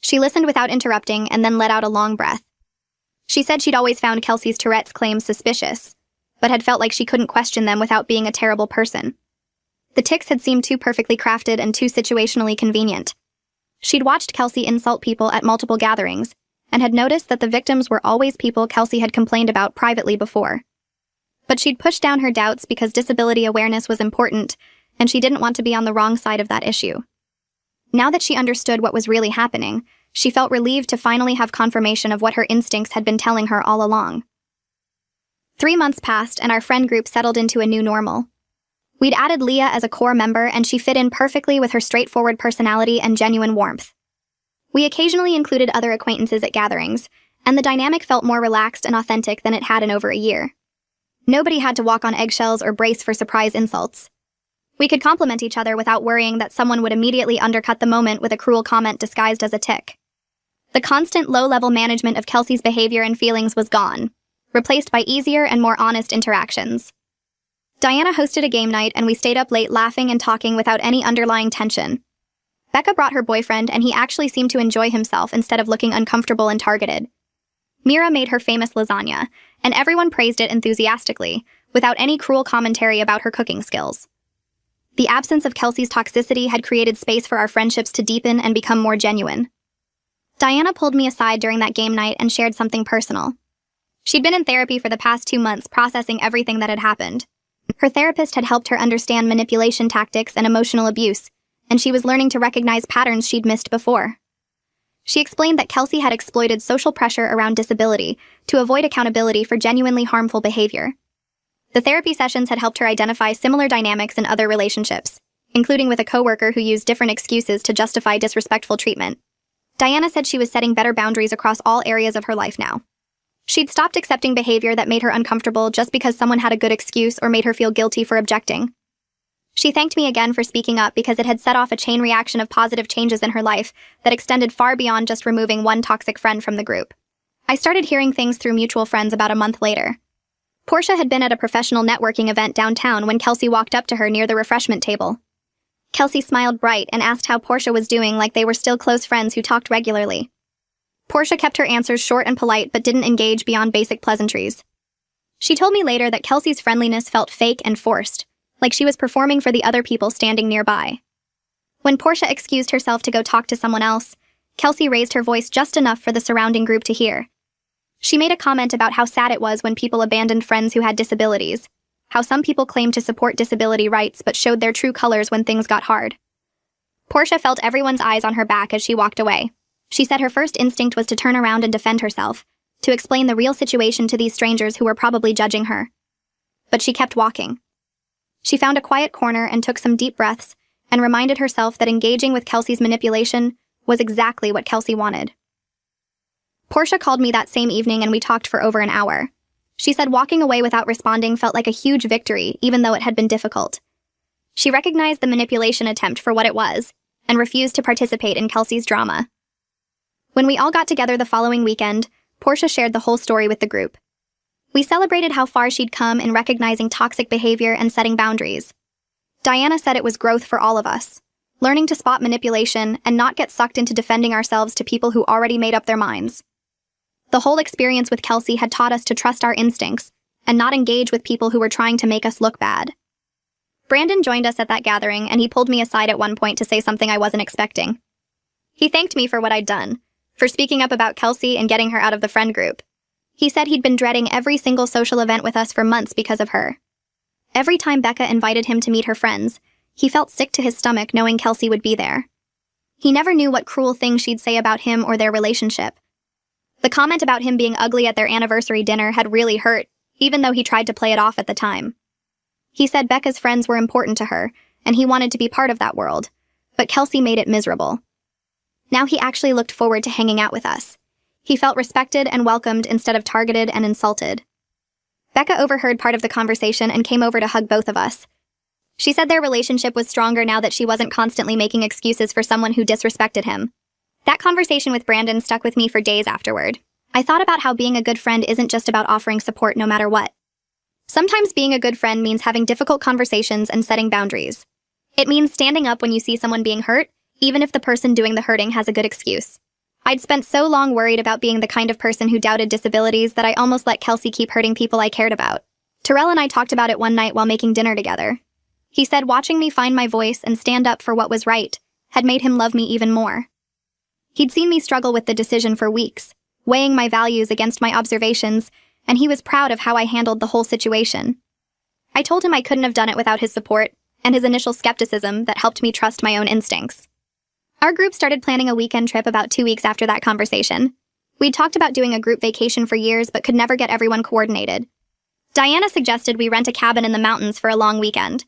She listened without interrupting and then let out a long breath. She said she'd always found Qley's Tourette's claims suspicious, but had felt like she couldn't question them without being a terrible person. The tics had seemed too perfectly crafted and too situationally convenient. She'd watched Qley insult people at multiple gatherings, and had noticed that the victims were always people Qley had complained about privately before. But she'd pushed down her doubts because disability awareness was important, and she didn't want to be on the wrong side of that issue. Now that she understood what was really happening, she felt relieved to finally have confirmation of what her instincts had been telling her all along. 3 months passed, and our friend group settled into a new normal. We'd added Leah as a core member, and she fit in perfectly with her straightforward personality and genuine warmth. We occasionally included other acquaintances at gatherings, and the dynamic felt more relaxed and authentic than it had in over a year. Nobody had to walk on eggshells or brace for surprise insults. We could compliment each other without worrying that someone would immediately undercut the moment with a cruel comment disguised as a tic. The constant low-level management of Qley's behavior and feelings was gone, replaced by easier and more honest interactions. Diana hosted a game night and we stayed up late laughing and talking without any underlying tension. Becca brought her boyfriend and he actually seemed to enjoy himself instead of looking uncomfortable and targeted. Mira made her famous lasagna, and everyone praised it enthusiastically, without any cruel commentary about her cooking skills. The absence of Kelsey's toxicity had created space for our friendships to deepen and become more genuine. Diana pulled me aside during that game night and shared something personal. She'd been in therapy for the past 2 months processing everything that had happened. Her therapist had helped her understand manipulation tactics and emotional abuse, and she was learning to recognize patterns she'd missed before. She explained that Kelsey had exploited social pressure around disability to avoid accountability for genuinely harmful behavior. The therapy sessions had helped her identify similar dynamics in other relationships, including with a coworker who used different excuses to justify disrespectful treatment. Diana said she was setting better boundaries across all areas of her life now. She'd stopped accepting behavior that made her uncomfortable just because someone had a good excuse or made her feel guilty for objecting. She thanked me again for speaking up because it had set off a chain reaction of positive changes in her life that extended far beyond just removing one toxic friend from the group. I started hearing things through mutual friends about a month later. Portia had been at a professional networking event downtown when Kelsey walked up to her near the refreshment table. Kelsey smiled bright and asked how Portia was doing, like they were still close friends who talked regularly. Portia kept her answers short and polite but didn't engage beyond basic pleasantries. She told me later that Kelsey's friendliness felt fake and forced, like she was performing for the other people standing nearby. When Portia excused herself to go talk to someone else, Kelsey raised her voice just enough for the surrounding group to hear. She made a comment about how sad it was when people abandoned friends who had disabilities, how some people claimed to support disability rights but showed their true colors when things got hard. Portia felt everyone's eyes on her back as she walked away. She said her first instinct was to turn around and defend herself, to explain the real situation to these strangers who were probably judging her. But she kept walking. She found a quiet corner and took some deep breaths, and reminded herself that engaging with Kelsey's manipulation was exactly what Kelsey wanted. Portia called me that same evening and we talked for over an hour. She said walking away without responding felt like a huge victory, even though it had been difficult. She recognized the manipulation attempt for what it was, and refused to participate in Kelsey's drama. When we all got together the following weekend, Portia shared the whole story with the group. We celebrated how far she'd come in recognizing toxic behavior and setting boundaries. Diana said it was growth for all of us, learning to spot manipulation and not get sucked into defending ourselves to people who already made up their minds. The whole experience with Kelsey had taught us to trust our instincts and not engage with people who were trying to make us look bad. Brandon joined us at that gathering and he pulled me aside at one point to say something I wasn't expecting. He thanked me for what I'd done, for speaking up about Kelsey and getting her out of the friend group. He said he'd been dreading every single social event with us for months because of her. Every time Becca invited him to meet her friends, he felt sick to his stomach knowing Kelsey would be there. He never knew what cruel things she'd say about him or their relationship. The comment about him being ugly at their anniversary dinner had really hurt, even though he tried to play it off at the time. He said Becca's friends were important to her, and he wanted to be part of that world, but Kelsey made it miserable. Now he actually looked forward to hanging out with us. He felt respected and welcomed instead of targeted and insulted. Becca overheard part of the conversation and came over to hug both of us. She said their relationship was stronger now that she wasn't constantly making excuses for someone who disrespected him. That conversation with Brandon stuck with me for days afterward. I thought about how being a good friend isn't just about offering support no matter what. Sometimes being a good friend means having difficult conversations and setting boundaries. It means standing up when you see someone being hurt, even if the person doing the hurting has a good excuse. I'd spent so long worried about being the kind of person who doubted disabilities that I almost let Kelsey keep hurting people I cared about. Terrell and I talked about it one night while making dinner together. He said watching me find my voice and stand up for what was right had made him love me even more. He'd seen me struggle with the decision for weeks, weighing my values against my observations, and he was proud of how I handled the whole situation. I told him I couldn't have done it without his support and his initial skepticism that helped me trust my own instincts. Our group started planning a weekend trip about 2 weeks after that conversation. We'd talked about doing a group vacation for years but could never get everyone coordinated. Diana suggested we rent a cabin in the mountains for a long weekend.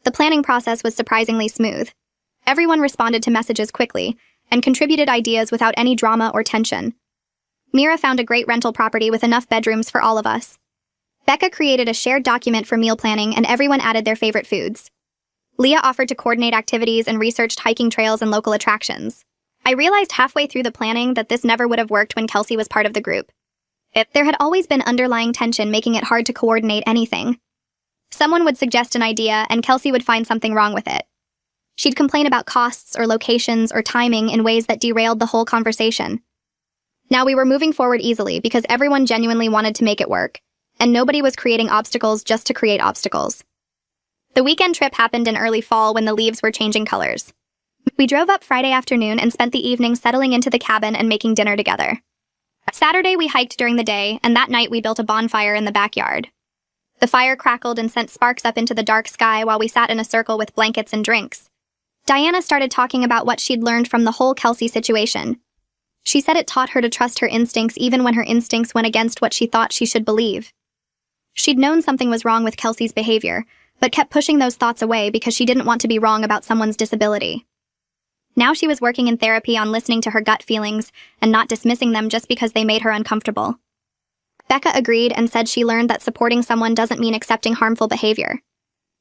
The planning process was surprisingly smooth. Everyone responded to messages quickly and contributed ideas without any drama or tension. Mira found a great rental property with enough bedrooms for all of us. Becca created a shared document for meal planning and everyone added their favorite foods. Leah offered to coordinate activities and researched hiking trails and local attractions. I realized halfway through the planning that this never would have worked when Kelsey was part of the group. There had always been underlying tension making it hard to coordinate anything. Someone would suggest an idea, and Qley would find something wrong with it. She'd complain about costs or locations or timing in ways that derailed the whole conversation. Now we were moving forward easily because everyone genuinely wanted to make it work, and nobody was creating obstacles just to create obstacles. The weekend trip happened in early fall when the leaves were changing colors. We drove up Friday afternoon and spent the evening settling into the cabin and making dinner together. Saturday we hiked during the day, and that night we built a bonfire in the backyard. The fire crackled and sent sparks up into the dark sky while we sat in a circle with blankets and drinks. Diana started talking about what she'd learned from the whole Qley situation. She said it taught her to trust her instincts even when her instincts went against what she thought she should believe. She'd known something was wrong with Qley's behavior, but kept pushing those thoughts away because she didn't want to be wrong about someone's disability. Now she was working in therapy on listening to her gut feelings and not dismissing them just because they made her uncomfortable. Becca agreed and said she learned that supporting someone doesn't mean accepting harmful behavior.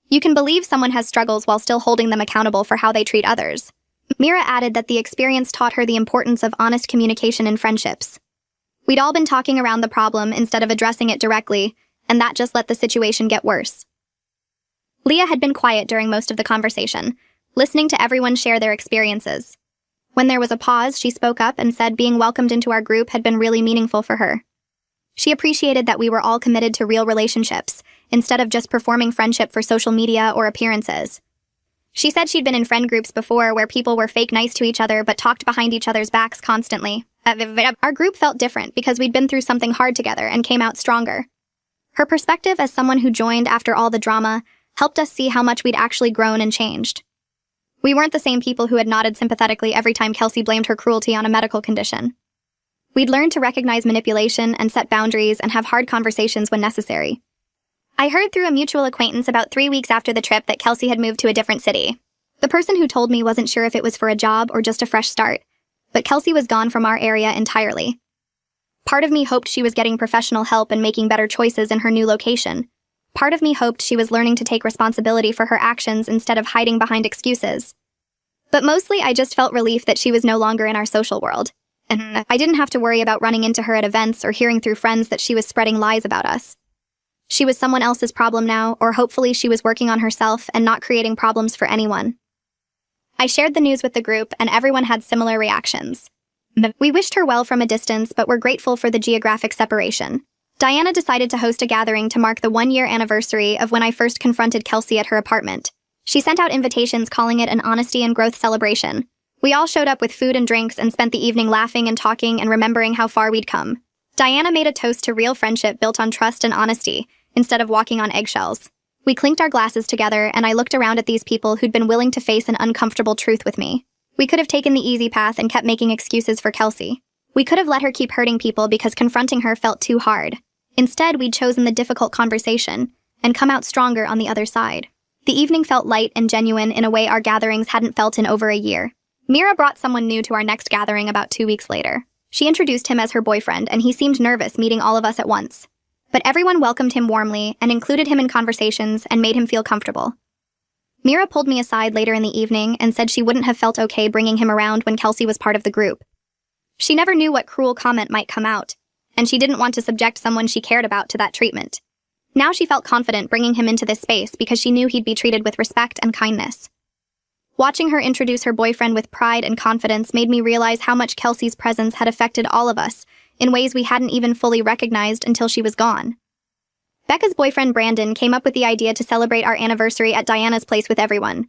You can believe someone has struggles while still holding them accountable for how they treat others. Mira added that the experience taught her the importance of honest communication in friendships. We'd all been talking around the problem instead of addressing it directly, and that just let the situation get worse. Leah had been quiet during most of the conversation, listening to everyone share their experiences. When there was a pause, she spoke up and said being welcomed into our group had been really meaningful for her. She appreciated that we were all committed to real relationships, instead of just performing friendship for social media or appearances. She said she'd been in friend groups before where people were fake nice to each other but talked behind each other's backs constantly. Our group felt different because we'd been through something hard together and came out stronger. Her perspective as someone who joined after all the drama helped us see how much we'd actually grown and changed. We weren't the same people who had nodded sympathetically every time Qley blamed her cruelty on a medical condition. We'd learned to recognize manipulation and set boundaries and have hard conversations when necessary. I heard through a mutual acquaintance about 3 weeks after the trip that Qley had moved to a different city. The person who told me wasn't sure if it was for a job or just a fresh start, but Qley was gone from our area entirely. Part of me hoped she was getting professional help and making better choices in her new location. Part of me hoped she was learning to take responsibility for her actions instead of hiding behind excuses. But mostly I just felt relief that she was no longer in our social world. And I didn't have to worry about running into her at events or hearing through friends that she was spreading lies about us. She was someone else's problem now, or hopefully she was working on herself and not creating problems for anyone. I shared the news with the group, and everyone had similar reactions. We wished her well from a distance, but were grateful for the geographic separation. Diana decided to host a gathering to mark the 1-year anniversary of when I first confronted Qley at her apartment. She sent out invitations calling it an honesty and growth celebration. We all showed up with food and drinks and spent the evening laughing and talking and remembering how far we'd come. Diana made a toast to real friendship built on trust and honesty, instead of walking on eggshells. We clinked our glasses together, and I looked around at these people who'd been willing to face an uncomfortable truth with me. We could have taken the easy path and kept making excuses for Qley. We could have let her keep hurting people because confronting her felt too hard. Instead, we'd chosen the difficult conversation and come out stronger on the other side. The evening felt light and genuine in a way our gatherings hadn't felt in over a year. Mira brought someone new to our next gathering about 2 weeks later. She introduced him as her boyfriend, and he seemed nervous meeting all of us at once. But everyone welcomed him warmly and included him in conversations and made him feel comfortable. Mira pulled me aside later in the evening and said she wouldn't have felt okay bringing him around when Qley was part of the group. She never knew what cruel comment might come out, and she didn't want to subject someone she cared about to that treatment. Now she felt confident bringing him into this space because she knew he'd be treated with respect and kindness. Watching her introduce her boyfriend with pride and confidence made me realize how much Qley's presence had affected all of us in ways we hadn't even fully recognized until she was gone. Becca's boyfriend Brandon came up with the idea to celebrate our anniversary at Diana's place with everyone.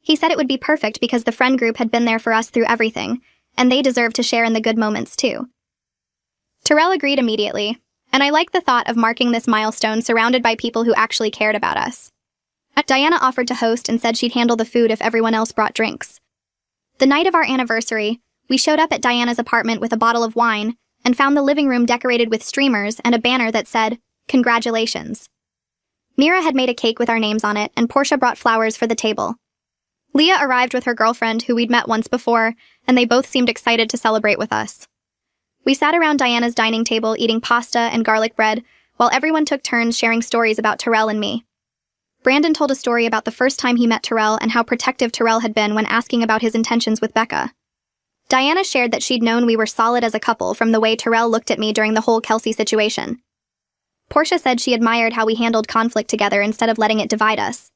He said it would be perfect because the friend group had been there for us through everything, and they deserved to share in the good moments too. Terrell agreed immediately, and I liked the thought of marking this milestone surrounded by people who actually cared about us. Diana offered to host and said she'd handle the food if everyone else brought drinks. The night of our anniversary, we showed up at Diana's apartment with a bottle of wine and found the living room decorated with streamers and a banner that said, "Congratulations." Mira had made a cake with our names on it, and Portia brought flowers for the table. Leah arrived with her girlfriend, who we'd met once before, and they both seemed excited to celebrate with us. We sat around Diana's dining table eating pasta and garlic bread, while everyone took turns sharing stories about Terrell and me. Brandon told a story about the first time he met Terrell and how protective Terrell had been when asking about his intentions with Becca. Diana shared that she'd known we were solid as a couple from the way Terrell looked at me during the whole Qley situation. Portia said she admired how we handled conflict together instead of letting it divide us.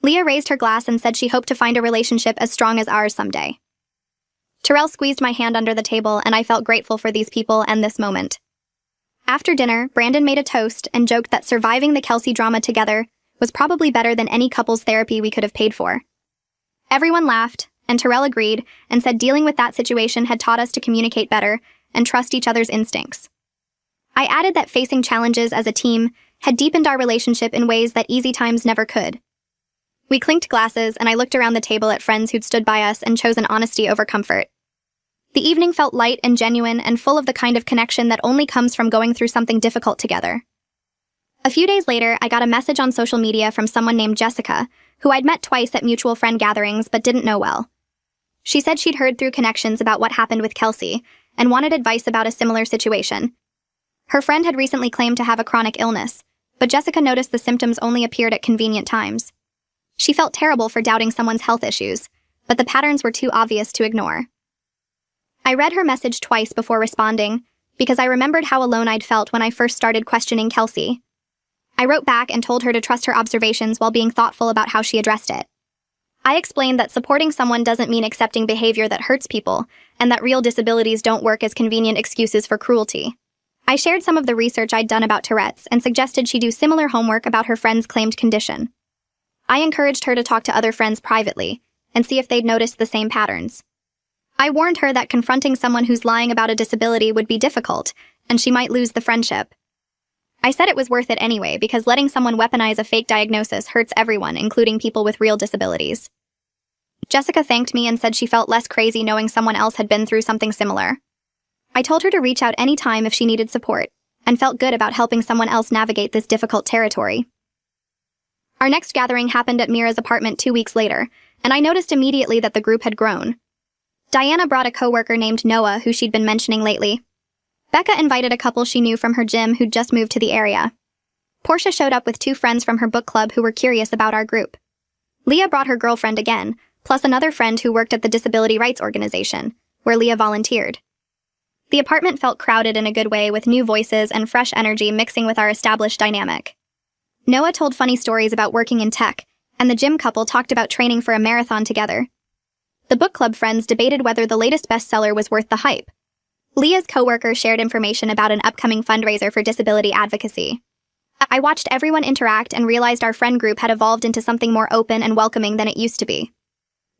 Leah raised her glass and said she hoped to find a relationship as strong as ours someday. Terrell squeezed my hand under the table, and I felt grateful for these people and this moment. After dinner, Brandon made a toast and joked that surviving the Qley drama together was probably better than any couples therapy we could have paid for. Everyone laughed, and Terrell agreed and said dealing with that situation had taught us to communicate better and trust each other's instincts. I added that facing challenges as a team had deepened our relationship in ways that easy times never could. We clinked glasses, and I looked around the table at friends who'd stood by us and chosen honesty over comfort. The evening felt light and genuine and full of the kind of connection that only comes from going through something difficult together. A few days later, I got a message on social media from someone named Jessica, who I'd met twice at mutual friend gatherings but didn't know well. She said she'd heard through connections about what happened with Qley and wanted advice about a similar situation. Her friend had recently claimed to have a chronic illness, but Jessica noticed the symptoms only appeared at convenient times. She felt terrible for doubting someone's health issues, but the patterns were too obvious to ignore. I read her message twice before responding, because I remembered how alone I'd felt when I first started questioning Qley. I wrote back and told her to trust her observations while being thoughtful about how she addressed it. I explained that supporting someone doesn't mean accepting behavior that hurts people, and that real disabilities don't work as convenient excuses for cruelty. I shared some of the research I'd done about Tourette's and suggested she do similar homework about her friend's claimed condition. I encouraged her to talk to other friends privately and see if they'd noticed the same patterns. I warned her that confronting someone who's lying about a disability would be difficult, and she might lose the friendship. I said it was worth it anyway because letting someone weaponize a fake diagnosis hurts everyone, including people with real disabilities. Jessica thanked me and said she felt less crazy knowing someone else had been through something similar. I told her to reach out any time if she needed support, and felt good about helping someone else navigate this difficult territory. Our next gathering happened at Mira's apartment 2 weeks later, and I noticed immediately that the group had grown. Diana brought a coworker named Noah who she'd been mentioning lately. Becca invited a couple she knew from her gym who'd just moved to the area. Portia showed up with 2 friends from her book club who were curious about our group. Leah brought her girlfriend again, plus another friend who worked at the disability rights organization, where Leah volunteered. The apartment felt crowded in a good way with new voices and fresh energy mixing with our established dynamic. Noah told funny stories about working in tech, and the gym couple talked about training for a marathon together. The book club friends debated whether the latest bestseller was worth the hype. Leah's coworker shared information about an upcoming fundraiser for disability advocacy. I watched everyone interact and realized our friend group had evolved into something more open and welcoming than it used to be.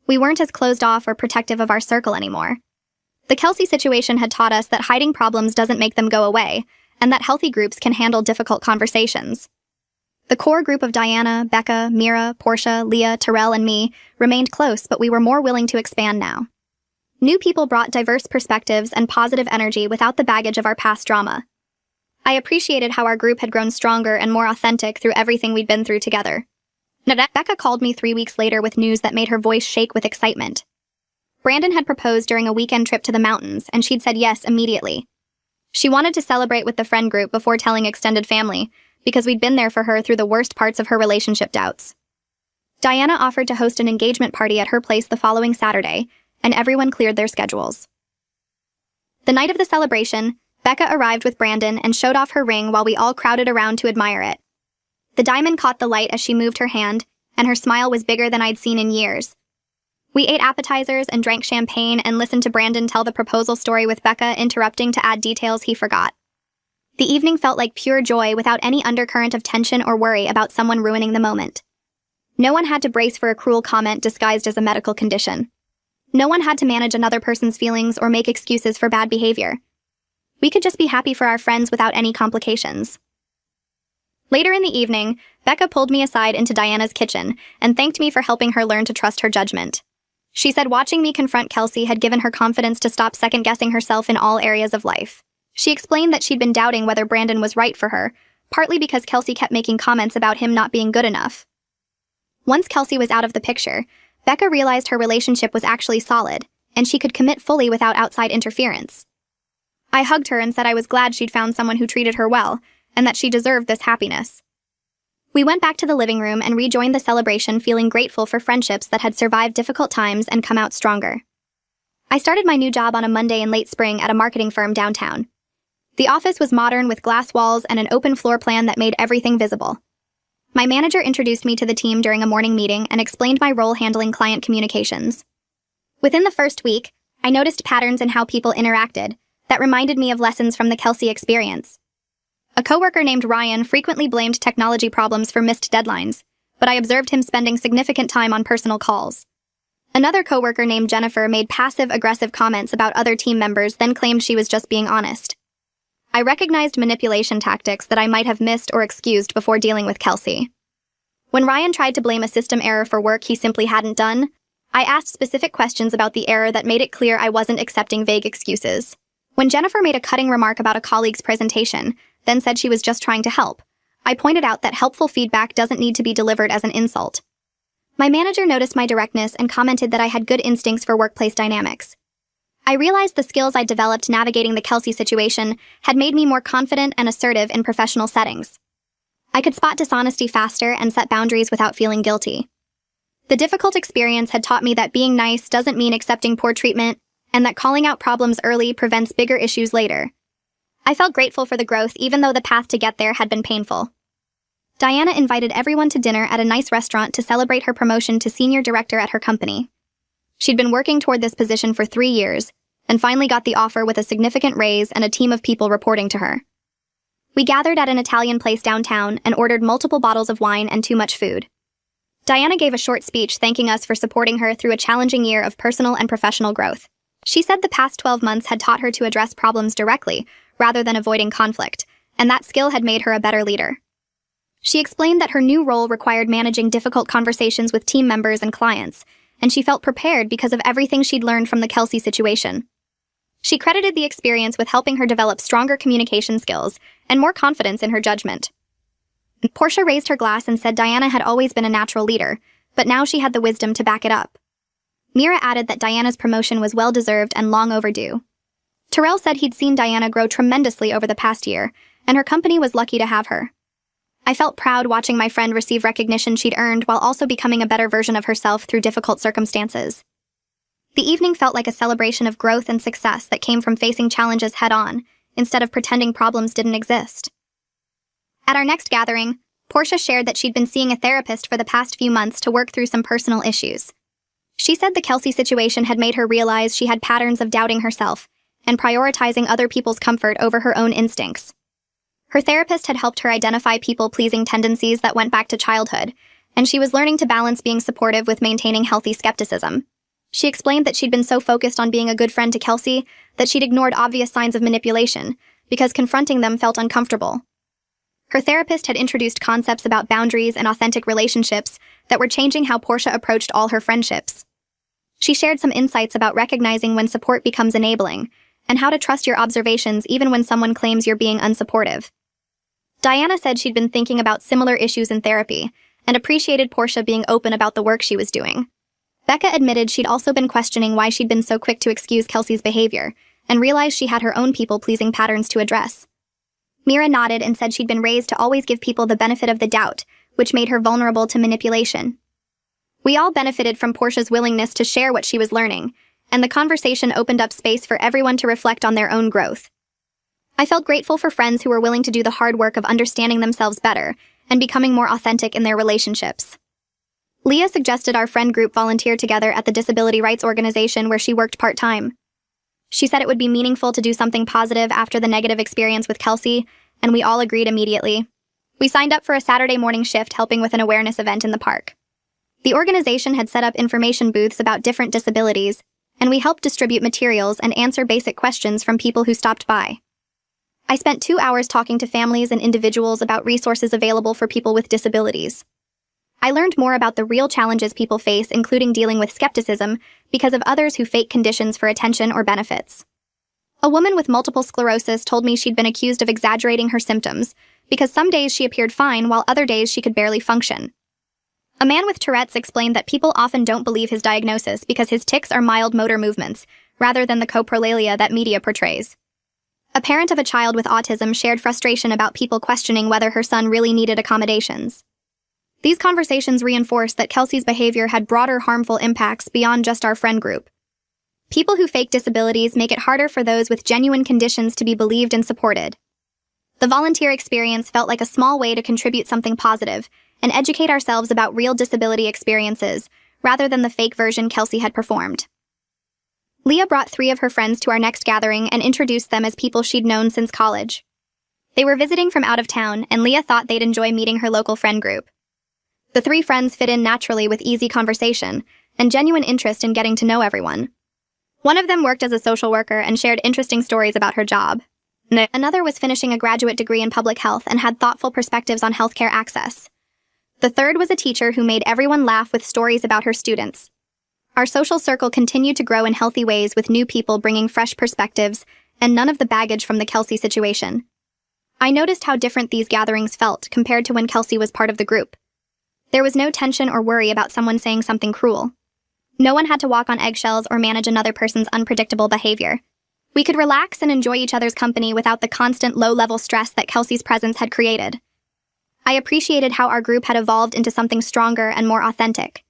We weren't as closed off or protective of our circle anymore. The Qley situation had taught us that hiding problems doesn't make them go away, and that healthy groups can handle difficult conversations. The core group of Diana, Becca, Mira, Portia, Leah, Terrell, and me remained close, but we were more willing to expand now. New people brought diverse perspectives and positive energy without the baggage of our past drama. I appreciated how our group had grown stronger and more authentic through everything we'd been through together. Becca called me 3 weeks later with news that made her voice shake with excitement. Brandon had proposed during a weekend trip to the mountains, and she'd said yes immediately. She wanted to celebrate with the friend group before telling extended family, because we'd been there for her through the worst parts of her relationship doubts. Diana offered to host an engagement party at her place the following Saturday, and everyone cleared their schedules. The night of the celebration, Becca arrived with Brandon and showed off her ring while we all crowded around to admire it. The diamond caught the light as she moved her hand, and her smile was bigger than I'd seen in years. We ate appetizers and drank champagne and listened to Brandon tell the proposal story with Becca interrupting to add details he forgot. The evening felt like pure joy without any undercurrent of tension or worry about someone ruining the moment. No one had to brace for a cruel comment disguised as a medical condition. No one had to manage another person's feelings or make excuses for bad behavior. We could just be happy for our friends without any complications. Later in the evening, Becca pulled me aside into Diana's kitchen and thanked me for helping her learn to trust her judgment. She said watching me confront Qley had given her confidence to stop second-guessing herself in all areas of life. She explained that she'd been doubting whether Brandon was right for her, partly because Qley kept making comments about him not being good enough. Once Qley was out of the picture, Becca realized her relationship was actually solid, and she could commit fully without outside interference. I hugged her and said I was glad she'd found someone who treated her well, and that she deserved this happiness. We went back to the living room and rejoined the celebration feeling grateful for friendships that had survived difficult times and come out stronger. I started my new job on a Monday in late spring at a marketing firm downtown. The office was modern with glass walls and an open floor plan that made everything visible. My manager introduced me to the team during a morning meeting and explained my role handling client communications. Within the first week, I noticed patterns in how people interacted that reminded me of lessons from the Qley experience. A coworker named Ryan frequently blamed technology problems for missed deadlines, but I observed him spending significant time on personal calls. Another coworker named Jennifer made passive-aggressive comments about other team members, then claimed she was just being honest. I recognized manipulation tactics that I might have missed or excused before dealing with Qley. When Ryan tried to blame a system error for work he simply hadn't done, I asked specific questions about the error that made it clear I wasn't accepting vague excuses. When Jennifer made a cutting remark about a colleague's presentation, then said she was just trying to help, I pointed out that helpful feedback doesn't need to be delivered as an insult. My manager noticed my directness and commented that I had good instincts for workplace dynamics. I realized the skills I'd developed navigating the Qley situation had made me more confident and assertive in professional settings. I could spot dishonesty faster and set boundaries without feeling guilty. The difficult experience had taught me that being nice doesn't mean accepting poor treatment, and that calling out problems early prevents bigger issues later. I felt grateful for the growth even though the path to get there had been painful. Diana invited everyone to dinner at a nice restaurant to celebrate her promotion to senior director at her company. She'd been working toward this position for 3 years, and finally got the offer with a significant raise and a team of people reporting to her. We gathered at an Italian place downtown and ordered multiple bottles of wine and too much food. Diana gave a short speech thanking us for supporting her through a challenging year of personal and professional growth. She said the past 12 months had taught her to address problems directly, rather than avoiding conflict, and that skill had made her a better leader. She explained that her new role required managing difficult conversations with team members and clients, and she felt prepared because of everything she'd learned from the Qley situation. She credited the experience with helping her develop stronger communication skills and more confidence in her judgment. Portia raised her glass and said Diana had always been a natural leader, but now she had the wisdom to back it up. Mira added that Diana's promotion was well-deserved and long overdue. Terrell said he'd seen Diana grow tremendously over the past year, and her company was lucky to have her. I felt proud watching my friend receive recognition she'd earned while also becoming a better version of herself through difficult circumstances. The evening felt like a celebration of growth and success that came from facing challenges head-on, instead of pretending problems didn't exist. At our next gathering, Portia shared that she'd been seeing a therapist for the past few months to work through some personal issues. She said the Qley situation had made her realize she had patterns of doubting herself and prioritizing other people's comfort over her own instincts. Her therapist had helped her identify people-pleasing tendencies that went back to childhood, and she was learning to balance being supportive with maintaining healthy skepticism. She explained that she'd been so focused on being a good friend to Qley that she'd ignored obvious signs of manipulation because confronting them felt uncomfortable. Her therapist had introduced concepts about boundaries and authentic relationships that were changing how Portia approached all her friendships. She shared some insights about recognizing when support becomes enabling and how to trust your observations even when someone claims you're being unsupportive. Diana said she'd been thinking about similar issues in therapy and appreciated Portia being open about the work she was doing. Becca admitted she'd also been questioning why she'd been so quick to excuse Qley's behavior and realized she had her own people-pleasing patterns to address. Mira nodded and said she'd been raised to always give people the benefit of the doubt, which made her vulnerable to manipulation. We all benefited from Portia's willingness to share what she was learning, and the conversation opened up space for everyone to reflect on their own growth. I felt grateful for friends who were willing to do the hard work of understanding themselves better and becoming more authentic in their relationships. Leah suggested our friend group volunteer together at the disability rights organization where she worked part-time. She said it would be meaningful to do something positive after the negative experience with Qley, and we all agreed immediately. We signed up for a Saturday morning shift helping with an awareness event in the park. The organization had set up information booths about different disabilities, and we helped distribute materials and answer basic questions from people who stopped by. I spent 2 hours talking to families and individuals about resources available for people with disabilities. I learned more about the real challenges people face, including dealing with skepticism because of others who fake conditions for attention or benefits. A woman with multiple sclerosis told me she'd been accused of exaggerating her symptoms because some days she appeared fine while other days she could barely function. A man with Tourette's explained that people often don't believe his diagnosis because his tics are mild motor movements, rather than the coprolalia that media portrays. A parent of a child with autism shared frustration about people questioning whether her son really needed accommodations. These conversations reinforced that Qley's behavior had broader harmful impacts beyond just our friend group. People who fake disabilities make it harder for those with genuine conditions to be believed and supported. The volunteer experience felt like a small way to contribute something positive and educate ourselves about real disability experiences, rather than the fake version Kelsey had performed. Leah brought 3 of her friends to our next gathering and introduced them as people she'd known since college. They were visiting from out of town, and Leah thought they'd enjoy meeting her local friend group. The 3 friends fit in naturally with easy conversation and genuine interest in getting to know everyone. One of them worked as a social worker and shared interesting stories about her job. Another was finishing a graduate degree in public health and had thoughtful perspectives on healthcare access. The third was a teacher who made everyone laugh with stories about her students. Our social circle continued to grow in healthy ways with new people bringing fresh perspectives and none of the baggage from the Kelsey situation. I noticed how different these gatherings felt compared to when Kelsey was part of the group. There was no tension or worry about someone saying something cruel. No one had to walk on eggshells or manage another person's unpredictable behavior. We could relax and enjoy each other's company without the constant low-level stress that Kelsey's presence had created. I appreciated how our group had evolved into something stronger and more authentic.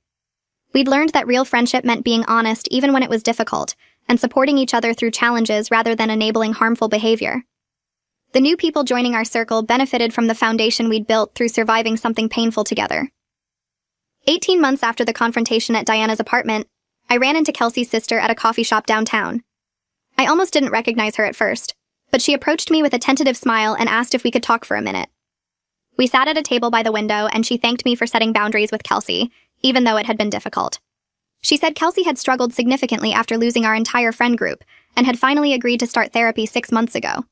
We'd learned that real friendship meant being honest even when it was difficult, and supporting each other through challenges rather than enabling harmful behavior. The new people joining our circle benefited from the foundation we'd built through surviving something painful together. 18 months after the confrontation at Diana's apartment, I ran into Kelsey's sister at a coffee shop downtown. I almost didn't recognize her at first, but she approached me with a tentative smile and asked if we could talk for a minute. We sat at a table by the window, and she thanked me for setting boundaries with Kelsey, even though it had been difficult. She said Kelsey had struggled significantly after losing our entire friend group, and had finally agreed to start therapy 6 months ago.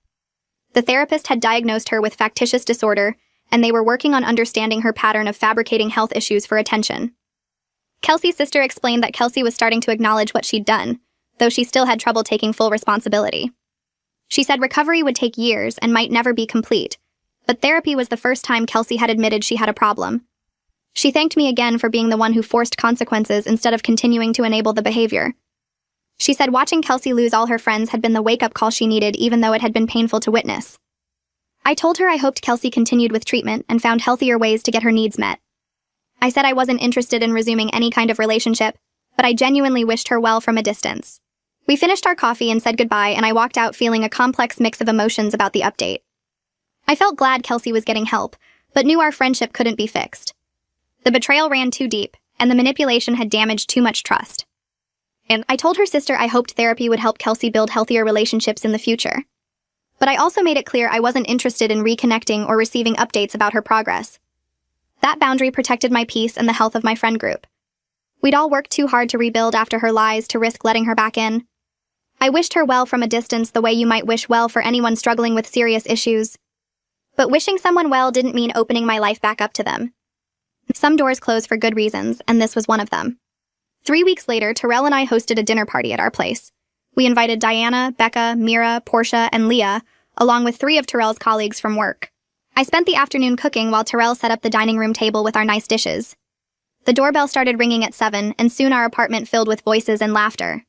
The therapist had diagnosed her with factitious disorder, and they were working on understanding her pattern of fabricating health issues for attention. Kelsey's sister explained that Kelsey was starting to acknowledge what she'd done, though she still had trouble taking full responsibility. She said recovery would take years and might never be complete, but therapy was the first time Kelsey had admitted she had a problem. She thanked me again for being the one who forced consequences instead of continuing to enable the behavior. She said watching Kelsey lose all her friends had been the wake-up call she needed, even though it had been painful to witness. I told her I hoped Kelsey continued with treatment and found healthier ways to get her needs met. I said I wasn't interested in resuming any kind of relationship, but I genuinely wished her well from a distance. We finished our coffee and said goodbye, and I walked out feeling a complex mix of emotions about the update. I felt glad Kelsey was getting help, but knew our friendship couldn't be fixed. The betrayal ran too deep, and the manipulation had damaged too much trust. And I told her sister I hoped therapy would help Kelsey build healthier relationships in the future. But I also made it clear I wasn't interested in reconnecting or receiving updates about her progress. That boundary protected my peace and the health of my friend group. We'd all worked too hard to rebuild after her lies to risk letting her back in. I wished her well from a distance the way you might wish well for anyone struggling with serious issues. But wishing someone well didn't mean opening my life back up to them. Some doors close for good reasons, and this was one of them. 3 weeks later, Terrell and I hosted a dinner party at our place. We invited Diana, Becca, Mira, Portia, and Leah, along with 3 of Terrell's colleagues from work. I spent the afternoon cooking while Terrell set up the dining room table with our nice dishes. The doorbell started ringing at 7, and soon our apartment filled with voices and laughter.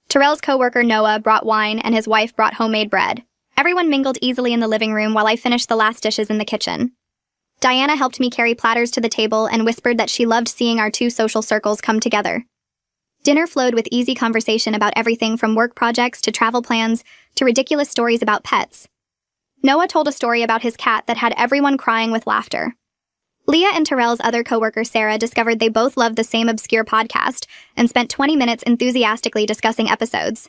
Terrell's coworker Noah brought wine, and his wife brought homemade bread. Everyone mingled easily in the living room while I finished the last dishes in the kitchen. Diana helped me carry platters to the table and whispered that she loved seeing our 2 social circles come together. Dinner flowed with easy conversation about everything from work projects to travel plans to ridiculous stories about pets. Noah told a story about his cat that had everyone crying with laughter. Leah and Terrell's other coworker Sarah discovered they both loved the same obscure podcast and spent 20 minutes enthusiastically discussing episodes.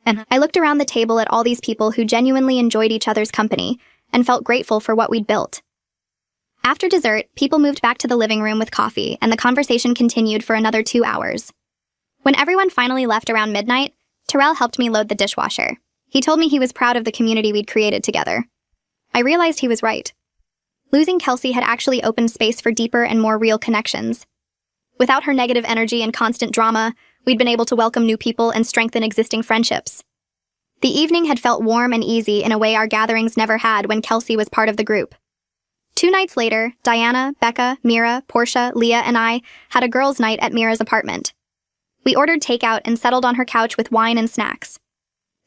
And I looked around the table at all these people who genuinely enjoyed each other's company and felt grateful for what we'd built. After dessert, people moved back to the living room with coffee, and the conversation continued for another 2 hours. When everyone finally left around midnight, Terrell helped me load the dishwasher. He told me he was proud of the community we'd created together. I realized he was right. Losing Kelsey had actually opened space for deeper and more real connections. Without her negative energy and constant drama, we'd been able to welcome new people and strengthen existing friendships. The evening had felt warm and easy in a way our gatherings never had when Kelsey was part of the group. 2 nights later, Diana, Becca, Mira, Portia, Leah, and I had a girls' night at Mira's apartment. We ordered takeout and settled on her couch with wine and snacks.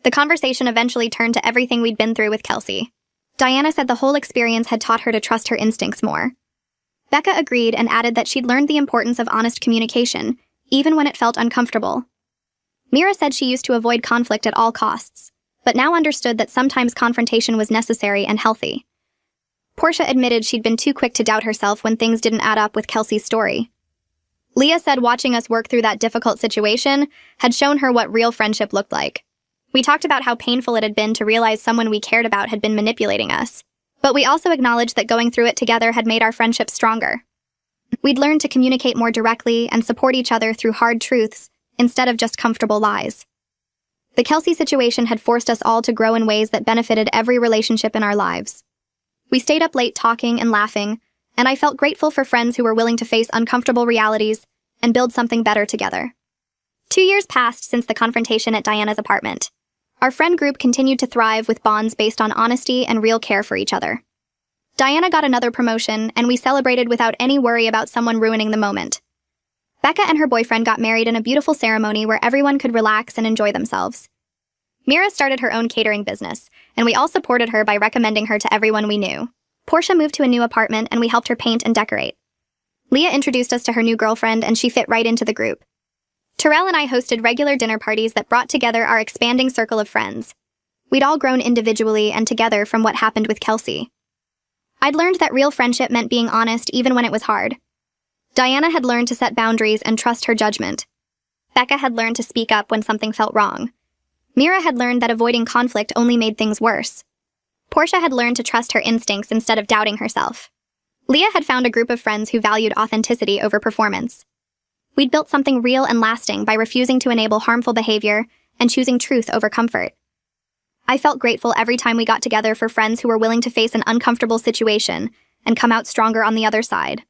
The conversation eventually turned to everything we'd been through with Kelsey. Diana said the whole experience had taught her to trust her instincts more. Becca agreed and added that she'd learned the importance of honest communication, even when it felt uncomfortable. Mira said she used to avoid conflict at all costs, but now understood that sometimes confrontation was necessary and healthy. Portia admitted she'd been too quick to doubt herself when things didn't add up with Kelsey's story. Leah said watching us work through that difficult situation had shown her what real friendship looked like. We talked about how painful it had been to realize someone we cared about had been manipulating us, but we also acknowledged that going through it together had made our friendship stronger. We'd learned to communicate more directly and support each other through hard truths instead of just comfortable lies. The Kelsey situation had forced us all to grow in ways that benefited every relationship in our lives. We stayed up late talking and laughing, and I felt grateful for friends who were willing to face uncomfortable realities and build something better together. 2 years passed since the confrontation at Diana's apartment. Our friend group continued to thrive with bonds based on honesty and real care for each other. Diana got another promotion, and we celebrated without any worry about someone ruining the moment. Becca and her boyfriend got married in a beautiful ceremony where everyone could relax and enjoy themselves. Mira started her own catering business, and we all supported her by recommending her to everyone we knew. Portia moved to a new apartment, and we helped her paint and decorate. Leah introduced us to her new girlfriend, and she fit right into the group. Terrell and I hosted regular dinner parties that brought together our expanding circle of friends. We'd all grown individually and together from what happened with Kelsey. I'd learned that real friendship meant being honest even when it was hard. Diana had learned to set boundaries and trust her judgment. Becca had learned to speak up when something felt wrong. Mira had learned that avoiding conflict only made things worse. Portia had learned to trust her instincts instead of doubting herself. Leah had found a group of friends who valued authenticity over performance. We'd built something real and lasting by refusing to enable harmful behavior and choosing truth over comfort. I felt grateful every time we got together for friends who were willing to face an uncomfortable situation and come out stronger on the other side.